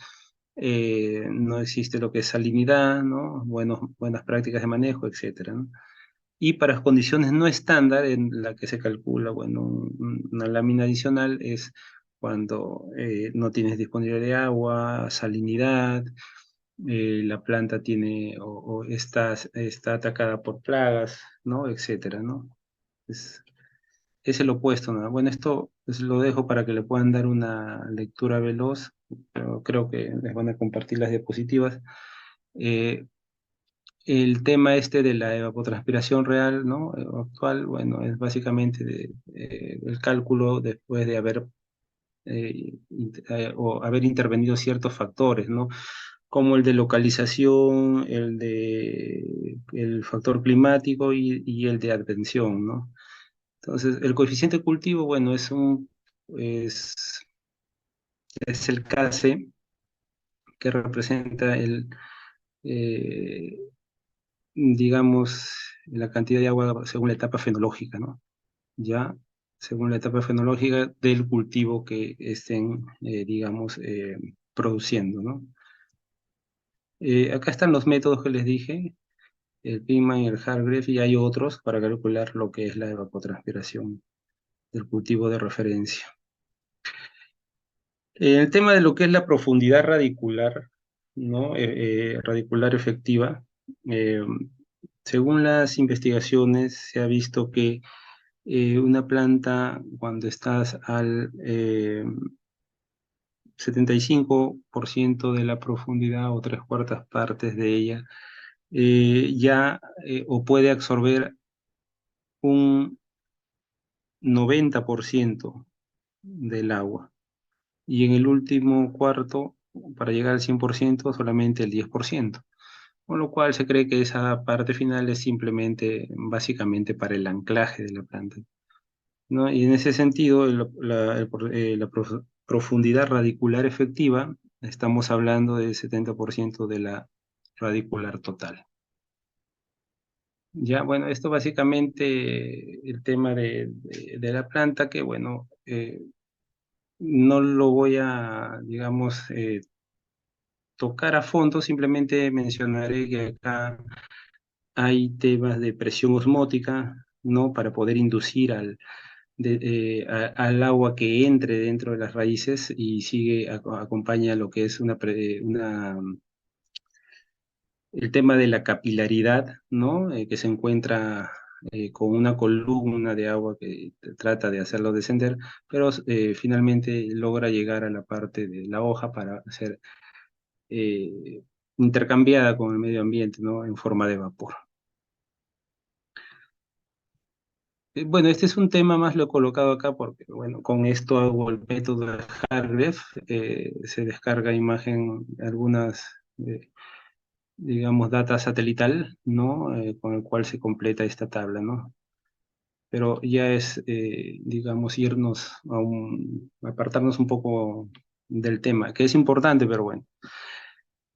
no existe lo que es salinidad, ¿no? Buenas prácticas de manejo, etcétera, ¿no? Y para condiciones no estándar, en la que se calcula, bueno, una lámina adicional es cuando no tienes disponibilidad de agua, salinidad, la planta tiene o está atacada por plagas, ¿no? Etcétera, ¿no? Es, es el opuesto, ¿no? Bueno, esto pues, lo dejo para que le puedan dar una lectura veloz, pero creo que les van a compartir las diapositivas. Eh, el tema este de la evapotranspiración real, ¿no? Actual, bueno, es básicamente el cálculo después de o haber intervenido ciertos factores, ¿no? Como el de localización, el factor climático y el de advención, ¿no? Entonces, el coeficiente de cultivo, bueno, es, es el Kc que representa eh, digamos, la cantidad de agua según la etapa fenológica, ¿no? Ya, según la etapa fenológica del cultivo que estén, digamos, produciendo, ¿no? Acá están los métodos que les dije, el Pigman y el Hargrave, y hay otros para calcular lo que es la evapotranspiración del cultivo de referencia. El tema de lo que es la profundidad radicular, ¿no? Radicular efectiva, eh, según las investigaciones se ha visto que una planta cuando estás al 75% de la profundidad o tres cuartas partes de ella, ya o puede absorber un 90% del agua. Y en el último cuarto, para llegar al 100%, solamente el 10%. Con lo cual se cree que esa parte final es simplemente, básicamente, para el anclaje de la planta, ¿no? Y en ese sentido, la profundidad radicular efectiva Estamos hablando del 70% de la radicular total. Ya, bueno, esto básicamente el tema de la planta, que bueno, no lo voy a, digamos, tocar a fondo, simplemente mencionaré que acá hay temas de presión osmótica, ¿no? Para poder inducir al agua que entre dentro de las raíces y acompaña lo que es el tema de la capilaridad, ¿no? Que se encuentra con una columna de agua que trata de hacerlo descender, pero finalmente logra llegar a la parte de la hoja para ser eh, intercambiada con el medio ambiente, ¿no? En forma de vapor. Bueno, este es un tema más lo he colocado acá porque, bueno, con esto hago el método de Hargrave, se descarga imagen, algunas, digamos, data satelital, ¿no? Con el cual se completa esta tabla, ¿no? Pero ya es, digamos, apartarnos un poco del tema, que es importante, pero bueno.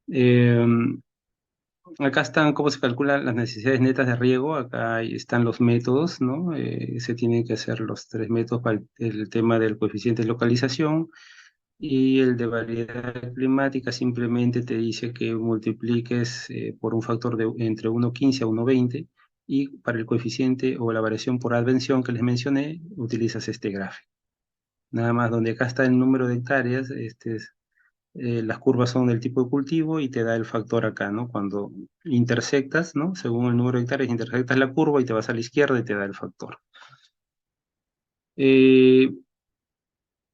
Eh, Acá están cómo se calculan las necesidades netas de riego, acá ahí están los métodos, ¿no? Se tienen que hacer los tres métodos para el tema del coeficiente de localización y el de variedad climática simplemente te dice que multipliques por un factor de entre 1,15 a 1,20 y para el coeficiente o la variación por advención que les mencioné, utilizas este gráfico. Nada más donde acá está el número de hectáreas, las curvas son del tipo de cultivo y te da el factor acá, ¿no? Cuando intersectas, ¿no? Según el número de hectáreas, intersectas la curva y te vas a la izquierda y te da el factor. Eh,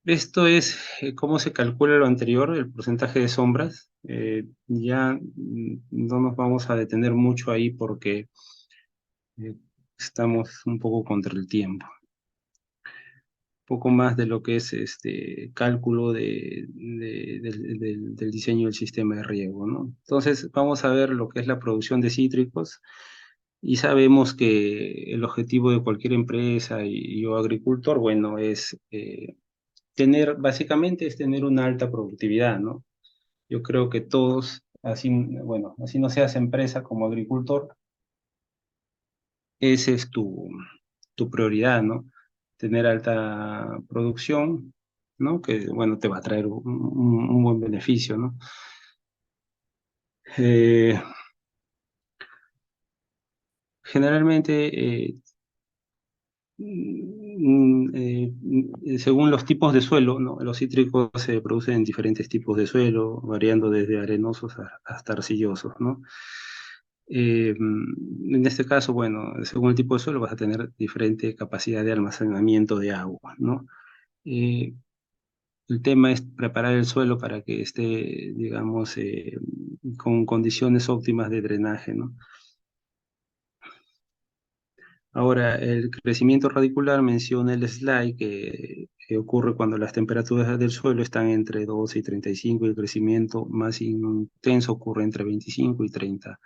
Esto es cómo se calcula lo anterior, el porcentaje de sombras. Ya no nos vamos a detener mucho ahí porque eh, estamos un poco contra el tiempo. Poco más de lo que es este cálculo del diseño del sistema de riego, ¿no? Entonces, vamos a ver lo que es la producción de cítricos y sabemos que el objetivo de cualquier empresa o agricultor, bueno, es básicamente es tener una alta productividad, ¿no? Yo creo que todos, así, bueno, así no seas empresa como agricultor, ese es tu prioridad, ¿no? Tener alta producción, ¿no? Que, bueno, te va a traer un buen beneficio, ¿no? Eh, Generalmente, según los tipos de suelo, ¿no? Los cítricos se producen en diferentes tipos de suelo, variando desde arenosos hasta arcillosos, ¿no? En este caso, bueno, según el tipo de suelo vas a tener diferente capacidad de almacenamiento de agua, ¿no? Eh, el tema es preparar el suelo para que esté, digamos, con condiciones óptimas de drenaje, ¿no? Ahora, el crecimiento radicular menciona el slide que ocurre cuando las temperaturas del suelo están entre 12 y 35 y el crecimiento más intenso ocurre entre 25 y 30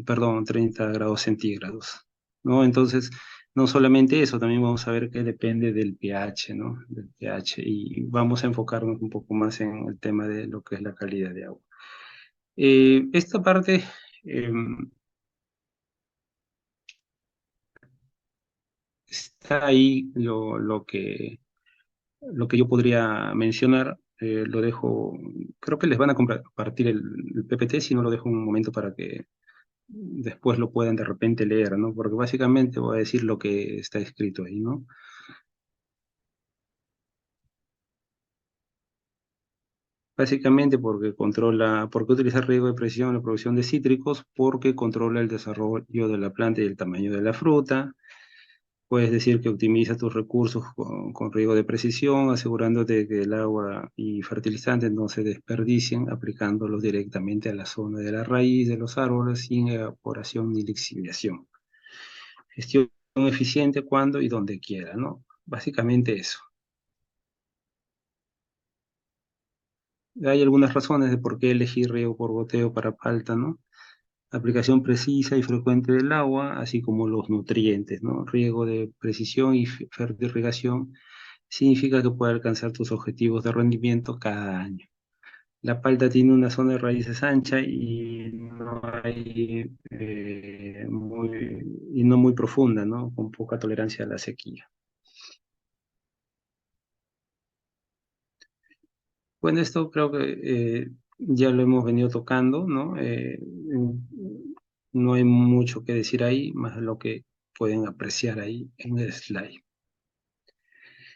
perdón, 30 grados centígrados, ¿no? Entonces, no solamente eso, también vamos a ver que depende del pH, ¿no? Del pH y vamos a enfocarnos un poco más en el tema de lo que es la calidad de agua. Esta parte... está ahí lo que yo podría mencionar. Lo dejo, creo que les van a compartir el PPT, si no lo dejo un momento para que después lo puedan de repente leer, ¿no? Porque básicamente voy a decir lo que está escrito ahí, ¿no? Básicamente porque ¿por qué utilizar riego de precisión en la producción de cítricos? Porque controla el desarrollo de la planta y el tamaño de la fruta. Puedes decir que optimiza tus recursos con riego de precisión, asegurándote que el agua y fertilizantes no se desperdicien, aplicándolos directamente a la zona de la raíz de los árboles sin evaporación ni lixiviación. Gestión eficiente cuando y donde quiera, ¿no? Básicamente eso. Hay algunas razones de por qué elegir riego por goteo para palta, ¿no? Aplicación precisa y frecuente del agua, así como los nutrientes, ¿no? Riego de precisión y fertirrigación significa que puede alcanzar tus objetivos de rendimiento cada año. La palta tiene una zona de raíces ancha y no hay, y no muy profunda, ¿no? Con poca tolerancia a la sequía. Bueno, esto creo que ya lo hemos venido tocando, ¿no? No hay mucho que decir ahí, más lo que pueden apreciar ahí en el slide.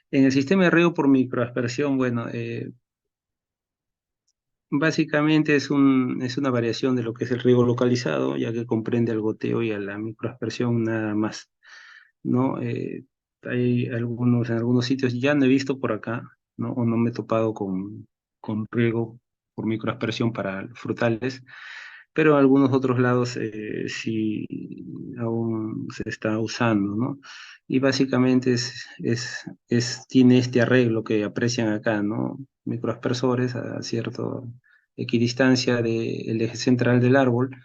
En el sistema de riego por microaspersión, bueno, básicamente es una variación de lo que es el riego localizado, ya que comprende al goteo y a la microaspersión nada más, ¿no? Hay en algunos sitios, ya no he visto por acá, ¿no? O no me he topado con riego por microaspersión para frutales, pero en algunos otros lados sí aún se está usando, ¿no? Y básicamente tiene este arreglo que aprecian acá, ¿no? Microaspersores a cierta equidistancia del eje central del árbol,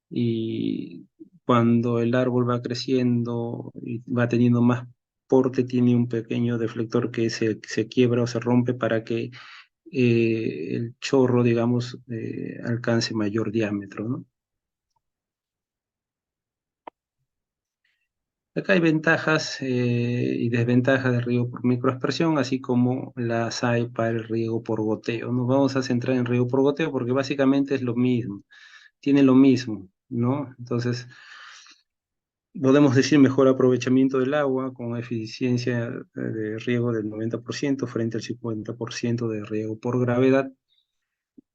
y cuando el árbol va creciendo y va teniendo más porte, tiene un pequeño deflector que se quiebra o se rompe para que el chorro, digamos, alcance mayor diámetro, ¿no? Acá hay ventajas y desventajas del riego por microaspersión, así como las hay para el riego por goteo. Nos vamos a centrar en riego por goteo porque básicamente es lo mismo, tiene lo mismo, ¿no? Entonces, podemos decir mejor aprovechamiento del agua con eficiencia de riego del 90% frente al 50% de riego por gravedad,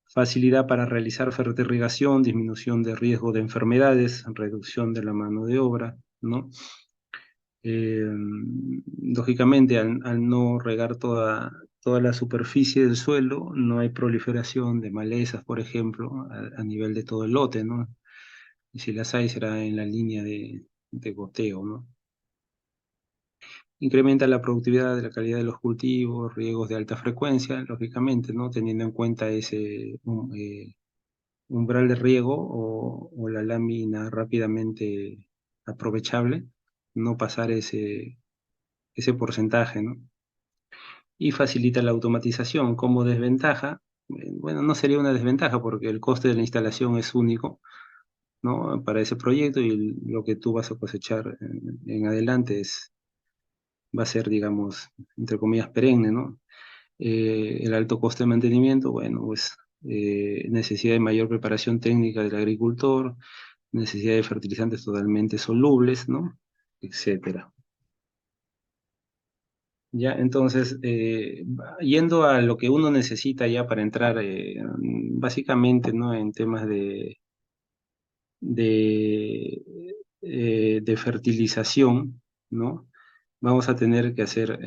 facilidad para realizar fertirrigación, disminución de riesgo de enfermedades, reducción de la mano de obra, ¿no? Lógicamente, al no regar toda la superficie del suelo, no hay proliferación de malezas, por ejemplo, a nivel de todo el lote, ¿no? Y si las hay, será en la línea de goteo, ¿no? Incrementa la productividad de la calidad de los cultivos, riegos de alta frecuencia, lógicamente, ¿no? Teniendo en cuenta ese umbral de riego o la lámina rápidamente aprovechable, no pasar ese porcentaje, ¿no? Y facilita la automatización. Como desventaja, bueno, no sería una desventaja porque el coste de la instalación es único, ¿no? Para ese proyecto, y lo que tú vas a cosechar en adelante va a ser, digamos, entre comillas, perenne, ¿no? El alto coste de mantenimiento, bueno, pues necesidad de mayor preparación técnica del agricultor, necesidad de fertilizantes totalmente solubles, ¿no? Etcétera. Ya, entonces, yendo a lo que uno necesita ya para entrar, básicamente, ¿no? En temas de, de fertilización, ¿no? Vamos a tener que hacer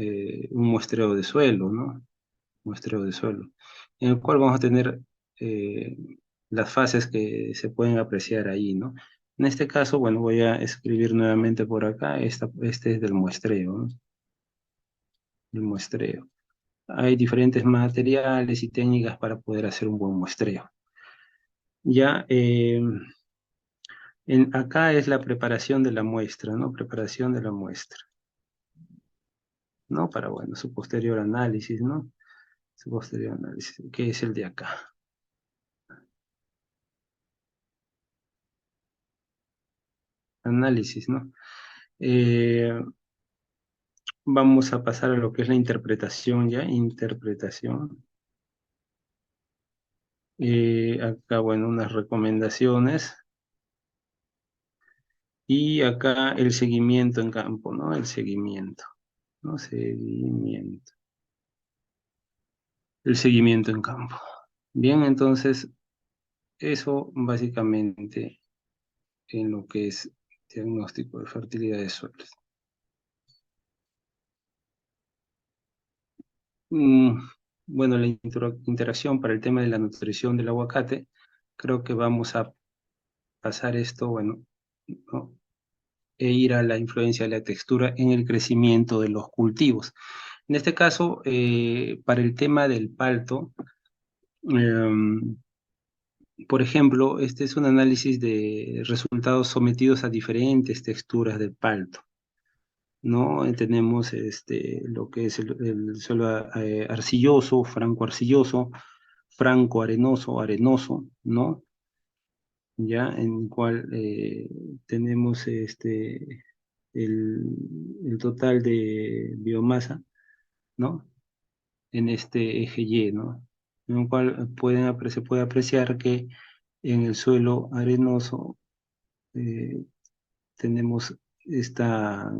un muestreo de suelo, ¿no? Muestreo de suelo, en el cual vamos a tener eh, las fases que se pueden apreciar ahí, ¿no? En este caso, bueno, voy a escribir nuevamente por acá, este es del muestreo, ¿no? El muestreo. Hay diferentes materiales y técnicas para poder hacer un buen muestreo. Ya, acá es la preparación de la muestra, ¿no? Preparación de la muestra, ¿no? Para, bueno, su posterior análisis, ¿no? Su posterior análisis, que es el de acá. Análisis, ¿no? Eh, Vamos a pasar a lo que es la interpretación ya, interpretación. Acá, bueno, unas recomendaciones. Y acá el seguimiento en campo, ¿no? El seguimiento, ¿no? Seguimiento. El seguimiento en campo. Bien, entonces, eso básicamente en lo que es diagnóstico de fertilidad de suelos. Mm, bueno, la interacción para el tema de la nutrición del aguacate, creo que vamos a pasar esto, bueno, ¿no? E ir a la influencia de la textura en el crecimiento de los cultivos. En este caso, para el tema del palto, em, por ejemplo, este es un análisis de resultados sometidos a diferentes texturas de palto. ¿no? Tenemos lo que es el suelo arcilloso, franco-arcilloso, franco-arenoso, arenoso, ¿no? Ya en el cual tenemos el, el total de biomasa, ¿no? En este eje Y, ¿no? En el cual se puede apreciar que en el suelo arenoso eh, tenemos esta,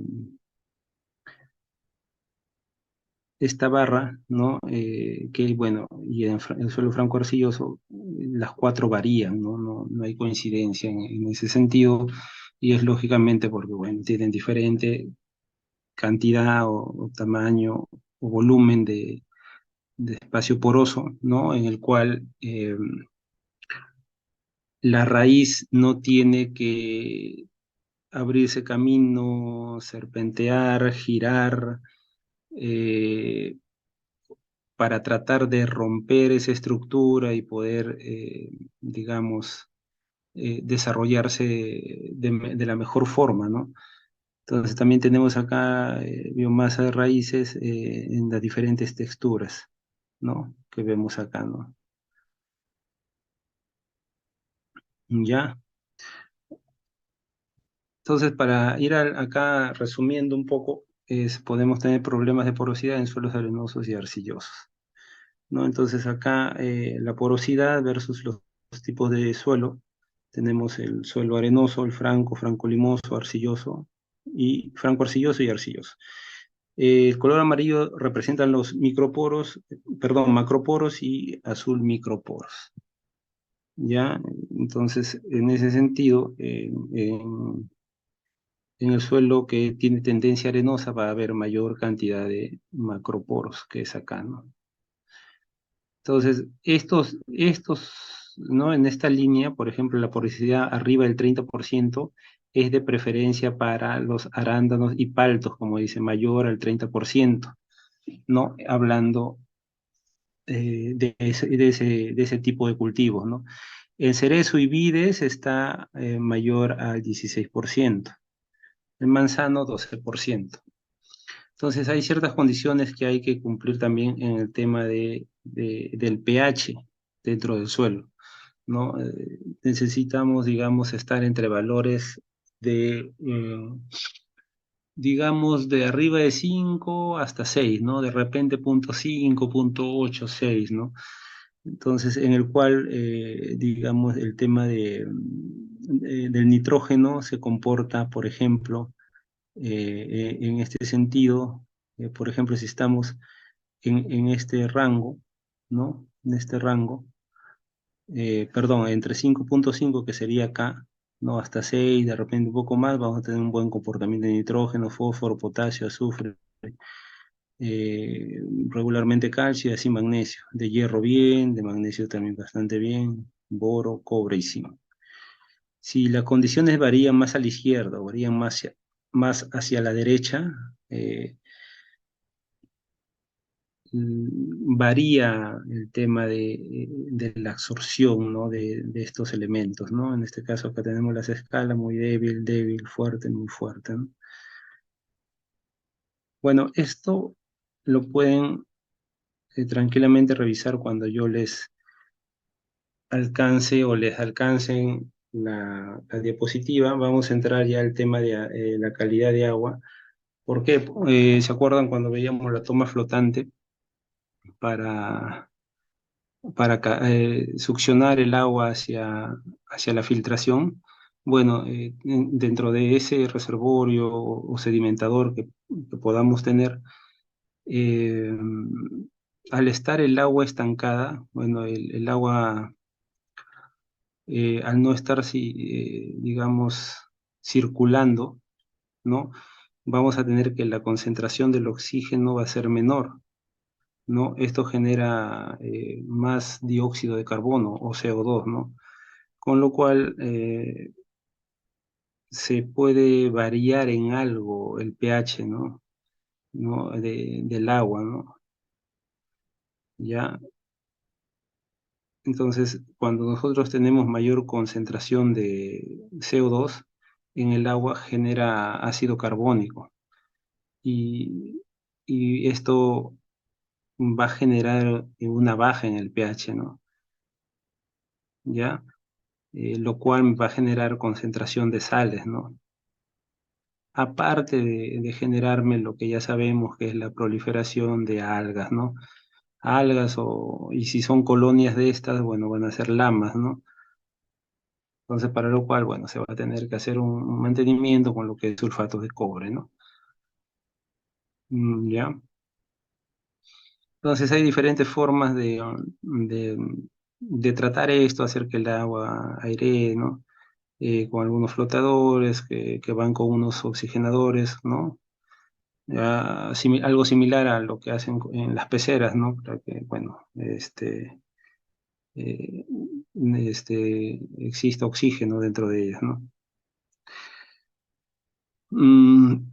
esta barra, ¿no? Que, bueno, y en el suelo franco arcilloso, las cuatro varían, ¿no? No hay coincidencia en ese sentido, y es lógicamente porque, bueno, tienen diferente cantidad o tamaño o volumen de espacio poroso, ¿no? En el cual la raíz no tiene que abrirse camino, serpentear, girar, eh, para tratar de romper esa estructura y poder, digamos, desarrollarse de la mejor forma, ¿no? Entonces también tenemos acá biomasa de raíces en las diferentes texturas, ¿no? Que vemos acá, ¿no? Ya. Entonces, para ir acá resumiendo un poco, podemos tener problemas de porosidad en suelos arenosos y arcillosos, ¿no? Entonces acá la porosidad versus los tipos de suelo, tenemos el suelo arenoso, el franco, franco-limoso, arcilloso, y franco-arcilloso y arcilloso. El color amarillo representan los microporos, perdón, macroporos y azul microporos, ¿ya? Entonces, en ese sentido, en el suelo que tiene tendencia arenosa va a haber mayor cantidad de macroporos, que es acá, ¿no? Entonces, ¿no? En esta línea, por ejemplo, la porosidad arriba del 30% es de preferencia para los arándanos y paltos, como dice, mayor al 30%, ¿no? Hablando de ese tipo de cultivos, ¿no? El cerezo y vides está mayor al 16%, el manzano 12%. Entonces hay ciertas condiciones que hay que cumplir también en el tema del pH dentro del suelo, ¿no? Necesitamos, digamos, estar entre valores digamos, de arriba de 5 hasta 6, ¿no? De repente 0,5, 0,8, 6, ¿no? Entonces, en el cual, digamos, el tema del nitrógeno se comporta, por ejemplo, en este sentido, por ejemplo, si estamos en este rango, ¿no? En este rango, perdón, entre 5,5 que sería acá, ¿no? Hasta 6, de repente un poco más, vamos a tener un buen comportamiento de nitrógeno, fósforo, potasio, azufre, eh, regularmente calcio y así magnesio. De hierro bien, de magnesio también bastante bien, boro, cobre y zinc. Si las condiciones varían más a la izquierda o varían más hacia la derecha, eh, varía el tema de la absorción, ¿no? de estos elementos, ¿no? En este caso acá tenemos las escalas muy débil, débil, fuerte, muy fuerte, ¿no? Bueno, esto lo pueden tranquilamente revisar cuando yo les alcance o les alcancen la diapositiva. Vamos a entrar ya al tema de la calidad de agua. ¿Por qué? ¿Se acuerdan cuando veíamos la toma flotante para succionar el agua hacia la filtración? Bueno, dentro de ese reservorio o sedimentador que podamos tener, eh, al estar el agua estancada, bueno, el agua, al no estar, digamos, circulando, ¿no? Vamos a tener que la concentración del oxígeno va a ser menor, ¿no? Esto genera más dióxido de carbono o CO2, ¿no? Con lo cual se puede variar en algo el pH, ¿no? Del agua, ¿no? Ya, entonces, cuando nosotros tenemos mayor concentración de CO2 en el agua, genera ácido carbónico. y, y esto va a generar una baja en el pH, ¿no? ¿Ya? Lo cual va a generar concentración de sales, ¿no? Aparte de generarme lo que ya sabemos que es la proliferación de algas, ¿no? Algas y si son colonias de estas, bueno, van a ser lamas, ¿no? Entonces, para lo cual, bueno, se va a tener que hacer un mantenimiento con lo que es sulfatos de cobre, ¿no? ¿Ya? Entonces, hay diferentes formas de, de tratar esto, hacer que el agua airee, ¿no? Con algunos flotadores que van con unos oxigenadores, ¿no? Algo similar a lo que hacen en las peceras, ¿no? Para que, bueno, eh, exista oxígeno dentro de ellas, ¿no? Mm,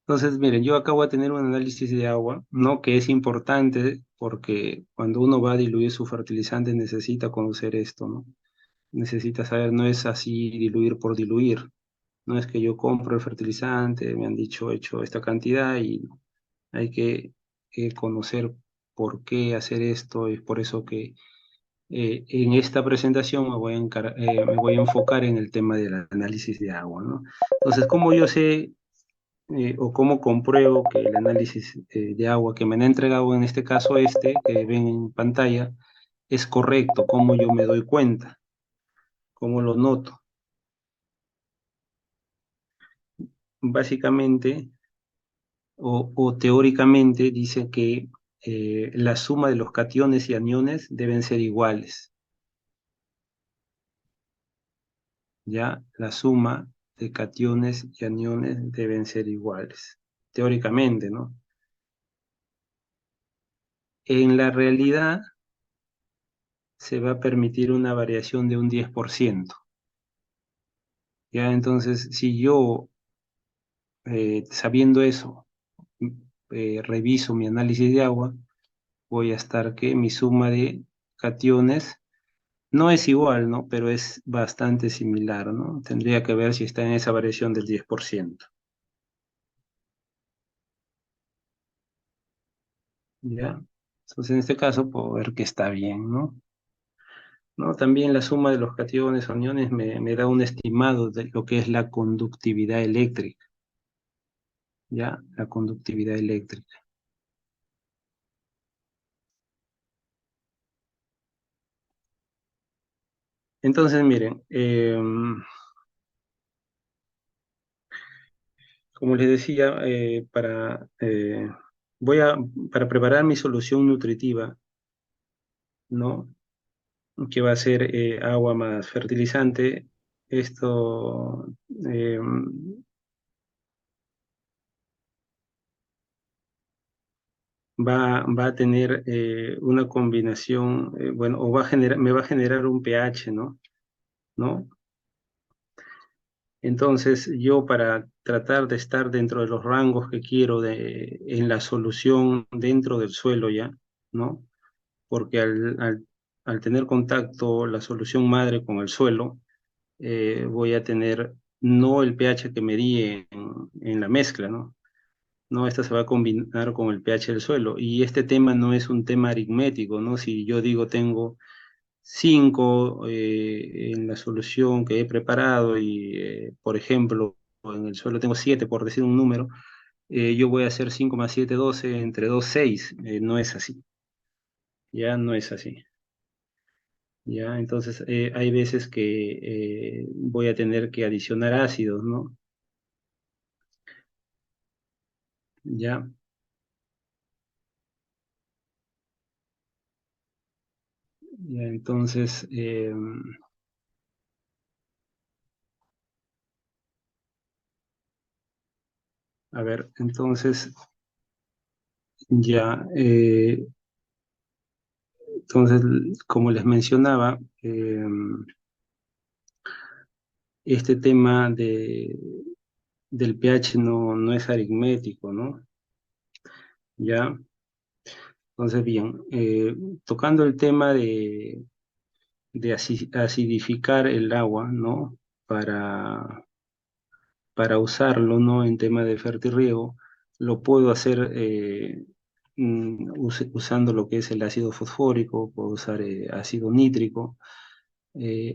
Entonces, miren, yo acabo de tener un análisis de agua, ¿no? Que es importante porque cuando uno va a diluir su fertilizante necesita conocer esto, ¿no? Necesita saber, no es así diluir por diluir. No es que yo compro el fertilizante, me han dicho hecho esta cantidad y hay que conocer por qué hacer esto. Es por eso que en esta presentación me voy a enfocar en el tema del análisis de agua, ¿no? Entonces, ¿cómo yo sé o cómo compruebo que el análisis de agua que me han entregado, en este caso que ven en pantalla, es correcto? ¿Cómo yo me doy cuenta? ¿Cómo lo noto? Básicamente, o teóricamente, dice que la suma de los cationes y aniones deben ser iguales, ¿ya? La suma de cationes y aniones deben ser iguales, teóricamente, ¿no? En la realidad se va a permitir una variación de un 10%, ¿ya? Entonces, si yo, sabiendo eso, reviso mi análisis de agua, voy a estar que mi suma de cationes no es igual, ¿no? Pero es bastante similar, ¿no? Tendría que ver si está en esa variación del 10%, ¿ya? Entonces, en este caso, puedo ver que está bien, ¿no? ¿No? También la suma de los cationes o aniones me da un estimado de lo que es la conductividad eléctrica, ¿ya? La conductividad eléctrica. Entonces, miren, como les decía, para preparar mi solución nutritiva, ¿no? Que va a ser agua más fertilizante. Esto va a tener una combinación, bueno, o me va a generar un pH, ¿no? ¿No? Entonces, yo para tratar de estar dentro de los rangos que quiero en la solución dentro del suelo ya, ¿no? Porque al tener contacto la solución madre con el suelo, voy a tener no el pH que medí en la mezcla, ¿no? No, esta se va a combinar con el pH del suelo. Y este tema no es un tema aritmético, ¿no? Si yo digo tengo 5 en la solución que he preparado y, por ejemplo, en el suelo tengo 7, por decir un número, yo voy a hacer 5 más 7 12 entre 2 6. No es así, ya no es así. Ya, entonces hay veces que voy a tener que adicionar ácidos, ¿no? Ya, ya entonces, a ver, entonces, ya, entonces, como les mencionaba, este tema del pH no es aritmético, ¿no? Ya, entonces, bien, tocando el tema de acidificar el agua, ¿no? Para para usarlo, ¿no? En tema de fertirriego, lo puedo hacer usando lo que es el ácido fosfórico, puedo usar ácido nítrico,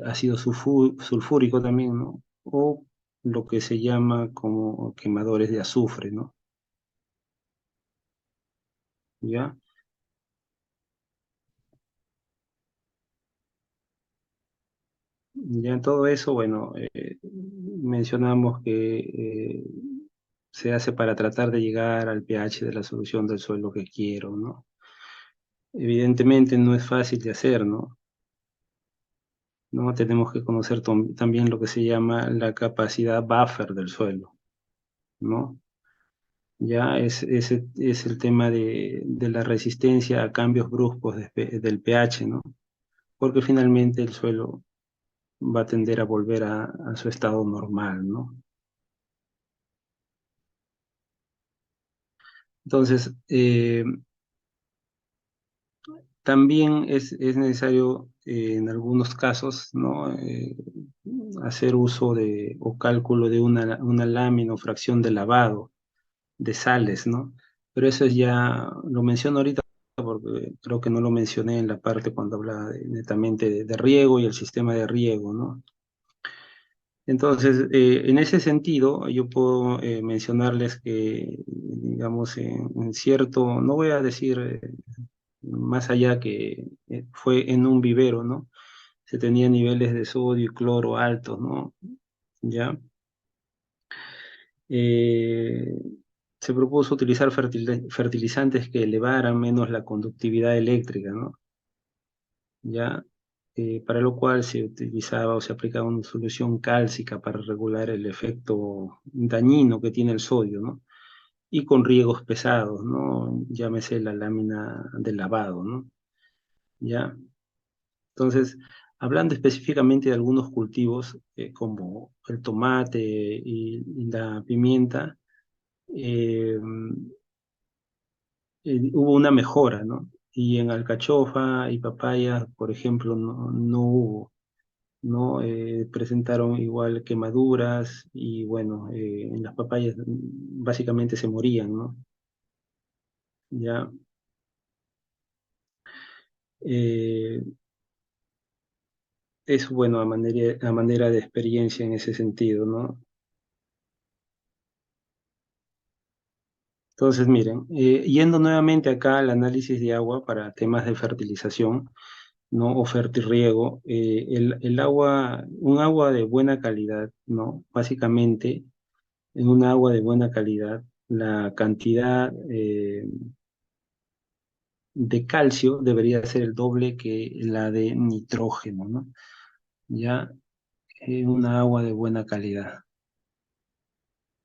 ácido sulfúrico también, ¿no? O lo que se llama como quemadores de azufre, ¿no? ¿Ya? Ya en todo eso, bueno, mencionamos que se hace para tratar de llegar al pH de la solución del suelo que quiero, ¿no? Evidentemente no es fácil de hacer, ¿no? ¿No? Tenemos que conocer también lo que se llama la capacidad buffer del suelo, ¿no? Ya es el tema de la resistencia a cambios bruscos del pH, ¿no? Porque finalmente el suelo va a tender a volver a su estado normal, ¿no? Entonces, también es necesario en algunos casos, ¿no? Hacer uso de o cálculo de una lámina o fracción de lavado de sales, ¿no? Pero eso ya lo menciono ahorita porque creo que no lo mencioné en la parte cuando hablaba netamente de riego y el sistema de riego, ¿no? Entonces, en ese sentido, yo puedo mencionarles que, digamos, en cierto, no voy a decir más allá que fue en un vivero, ¿no? Se tenían niveles de sodio y cloro altos, ¿no? ¿Ya? Eh, Se propuso utilizar fertilizantes que elevaran menos la conductividad eléctrica, ¿no? ¿Ya? Para lo cual se utilizaba o se aplicaba una solución cálcica para regular el efecto dañino que tiene el sodio, ¿no? Y con riegos pesados, ¿no? Llámese la lámina de lavado, ¿no? ¿Ya? Entonces, hablando específicamente de algunos cultivos como el tomate y la pimienta, eh, hubo una mejora, ¿no? Y en alcachofa y papaya, por ejemplo, no hubo, ¿no? Presentaron igual quemaduras y bueno, en las papayas básicamente se morían, ¿no? Ya, eh, es bueno a manera de experiencia en ese sentido, ¿no? Entonces, miren, yendo nuevamente acá al análisis de agua para temas de fertilización, ¿no? O fertirriego, el agua, un agua de buena calidad, ¿no? Básicamente, en un agua de buena calidad, la cantidad de calcio debería ser el doble que la de nitrógeno, ¿no? Ya, una agua de buena calidad,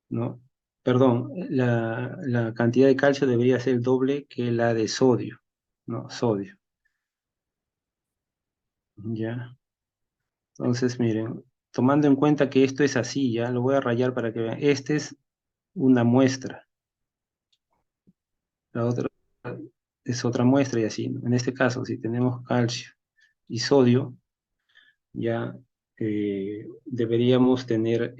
¿no? Perdón, la cantidad de calcio debería ser el doble que la de sodio, ¿no? Sodio, ¿ya? Entonces, miren, tomando en cuenta que esto es así, ya lo voy a rayar para que vean. Esta es una muestra, la otra es otra muestra y así, ¿no? En este caso, si tenemos calcio y sodio, ya deberíamos tener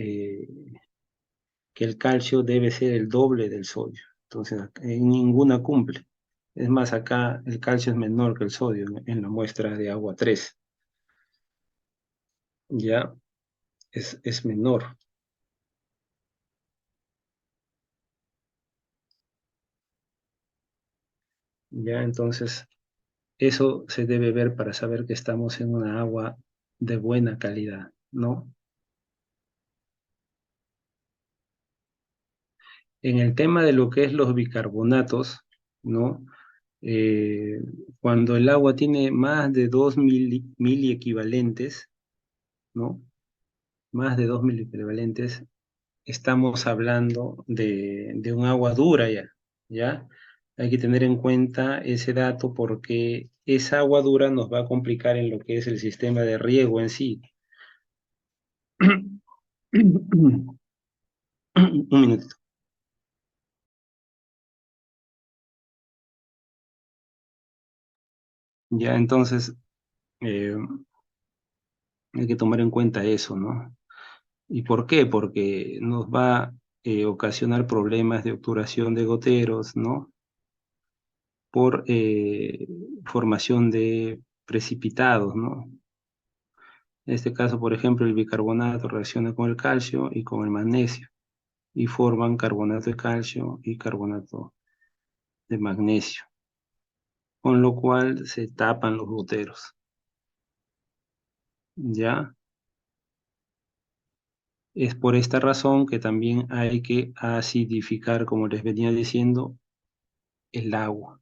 que el calcio debe ser el doble del sodio. Entonces, en ninguna cumple. Es más, acá el calcio es menor que el sodio en la muestra de agua 3. Ya es menor. Ya, entonces, eso se debe ver para saber que estamos en una agua de buena calidad, ¿no? En el tema de lo que es los bicarbonatos, ¿no? Eh, Cuando el agua tiene más de 2 miliequivalentes, ¿no? Más de 2 miliequivalentes, estamos hablando de un agua dura ya, ¿ya? Hay que tener en cuenta ese dato porque esa agua dura nos va a complicar en lo que es el sistema de riego en sí. Un minutito. Ya, entonces, eh, hay que tomar en cuenta eso, ¿no? ¿Y por qué? Porque nos va a ocasionar problemas de obturación de goteros, ¿no? Por formación de precipitados, ¿no? En este caso, por ejemplo, el bicarbonato reacciona con el calcio y con el magnesio y forman carbonato de calcio y carbonato de magnesio, con lo cual se tapan los goteros, ¿ya? Es por esta razón que también hay que acidificar, como les venía diciendo, el agua.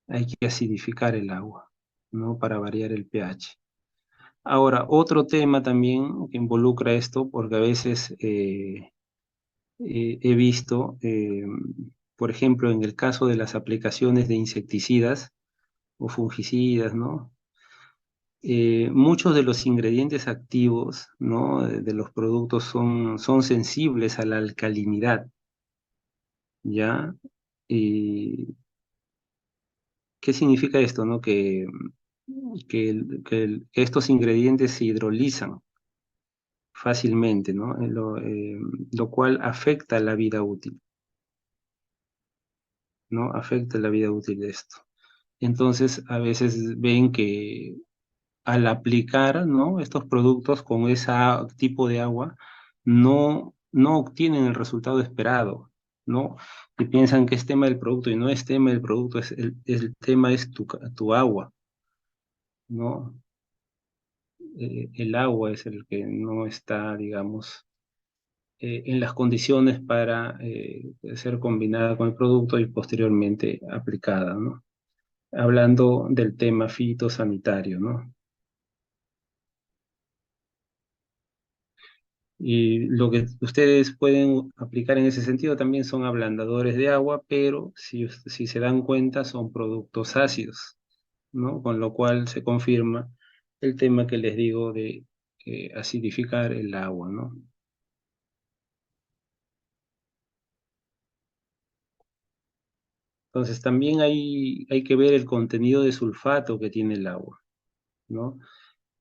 Hay que acidificar el agua, ¿no? Para variar el pH. Ahora, otro tema también que involucra esto, porque a veces he visto, por ejemplo, en el caso de las aplicaciones de insecticidas o fungicidas, ¿no? Muchos de los ingredientes activos, ¿no? De los productos son sensibles a la alcalinidad, ¿ya? ¿Y qué significa esto, no? Que estos ingredientes se hidrolizan fácilmente, ¿no? Lo cual afecta la vida útil, ¿no? Afecta la vida útil de esto. Entonces, a veces ven que al aplicar, ¿no? Estos productos con ese tipo de agua, no obtienen el resultado esperado, ¿no? Y piensan que es tema del producto y no es tema del producto, el tema es tu agua, ¿no? El agua es el que no está, digamos, en las condiciones para ser combinada con el producto y posteriormente aplicada, ¿no? Hablando del tema fitosanitario, ¿no? Y lo que ustedes pueden aplicar en ese sentido también son ablandadores de agua, pero si se dan cuenta son productos ácidos, ¿no? Con lo cual se confirma el tema que les digo de acidificar el agua, ¿no? Entonces también hay que ver el contenido de sulfato que tiene el agua, ¿no?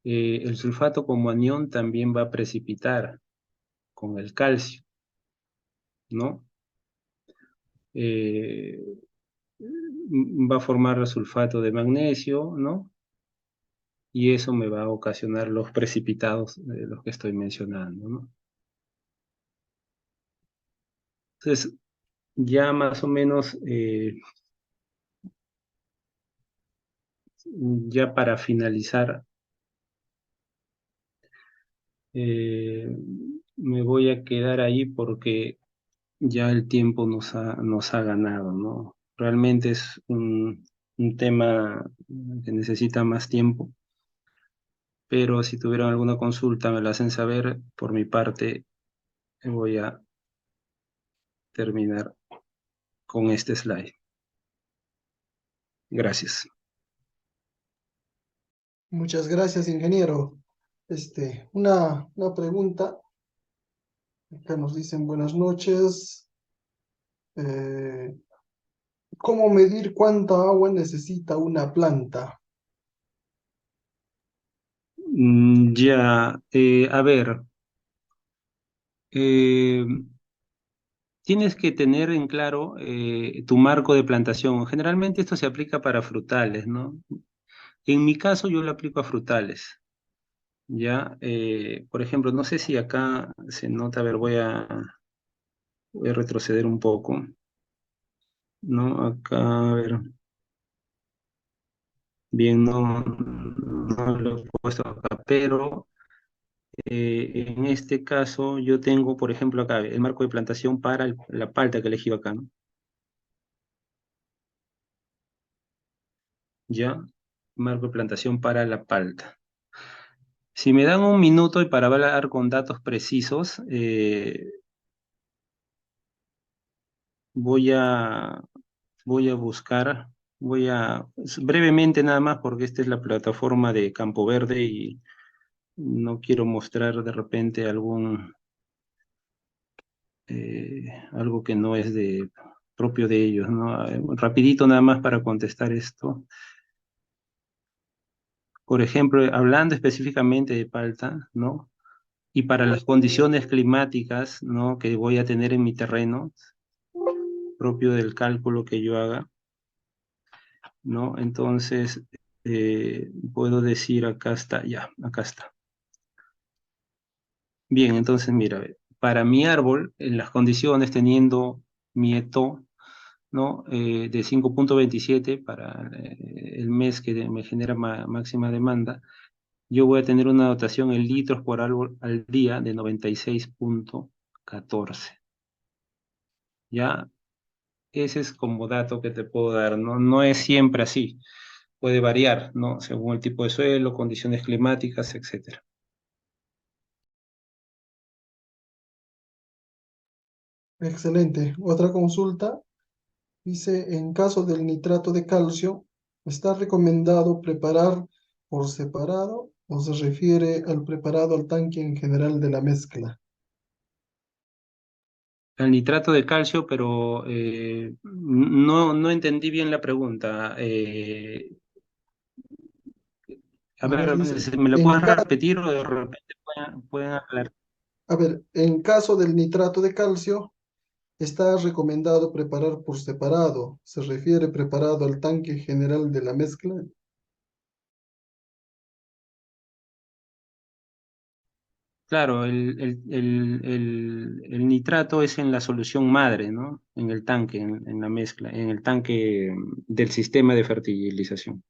El sulfato como anión también va a precipitar con el calcio, ¿no? Eh, Va a formar sulfato de magnesio, ¿no? Y eso me va a ocasionar los precipitados de los que estoy mencionando, ¿no? Entonces, ya más o menos, ya para finalizar, eh, me voy a quedar ahí porque ya el tiempo nos ha ganado, ¿no? Realmente es un tema que necesita más tiempo, pero si tuvieran alguna consulta me la hacen saber. Por mi parte, voy a terminar con este slide. Gracias. Muchas gracias, ingeniero. Una pregunta. Acá nos dicen buenas noches. Eh, ¿Cómo medir cuánta agua necesita una planta? Ya, a ver, eh, tienes que tener en claro tu marco de plantación. Generalmente esto se aplica para frutales, ¿no? En mi caso yo lo aplico a frutales, ¿ya? Por ejemplo, no sé si acá se nota, a ver, voy a retroceder un poco, ¿no? Acá, a ver, bien, no lo he puesto acá, pero en este caso yo tengo, por ejemplo, acá el marco de plantación para la palta que elegí acá, ¿no? Ya, marco de plantación para la palta. Si me dan un minuto y para hablar con datos precisos, voy a, voy a buscar, brevemente nada más, porque esta es la plataforma de Campo Verde y no quiero mostrar de repente algo que no es propio de ellos, ¿no? Rapidito nada más para contestar esto. Por ejemplo, hablando específicamente de palta, ¿no? y para las condiciones climáticas, ¿no? que voy a tener en mi terreno, propio del cálculo que yo haga, ¿no? Entonces, puedo decir, acá está, ya, acá está. Bien, entonces mira, ve, para mi árbol, en las condiciones teniendo mi ETO, ¿no? De 5,27 para el mes que me genera máxima demanda, yo voy a tener una dotación en litros por árbol al día de 96,14. ¿Ya? Ese es como dato que te puedo dar, ¿no? No es siempre así, puede variar, ¿no? Según el tipo de suelo, condiciones climáticas, etcétera. Excelente. Otra consulta. Dice, en caso del nitrato de calcio, ¿está recomendado preparar por separado o se refiere al preparado al tanque en general de la mezcla? El nitrato de calcio, pero no entendí bien la pregunta. A A ver, ver, dice, ¿me lo puedes repetir o de repente pueden hablar? a ver, en caso del nitrato de calcio, ¿está recomendado preparar por separado? ¿Se refiere preparado al tanque general de la mezcla? Claro, el nitrato es en la solución madre, ¿no? En el tanque, en la mezcla, en el tanque del sistema de fertilización.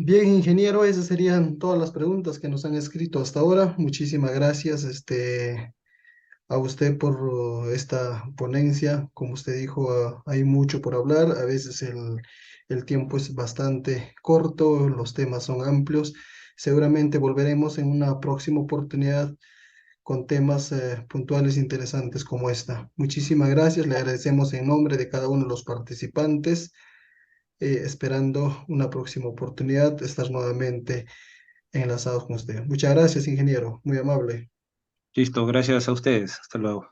Bien, ingeniero, esas serían todas las preguntas que nos han escrito hasta ahora. Muchísimas gracias, a usted por esta ponencia. Como usted dijo, hay mucho por hablar. A veces el tiempo es bastante corto, los temas son amplios. Seguramente volveremos en una próxima oportunidad con temas puntuales interesantes como esta. Muchísimas gracias. Le agradecemos en nombre de cada uno de los participantes, esperando una próxima oportunidad de estar nuevamente enlazados con usted. Muchas gracias, ingeniero. Muy amable. Listo, gracias a ustedes. Hasta luego.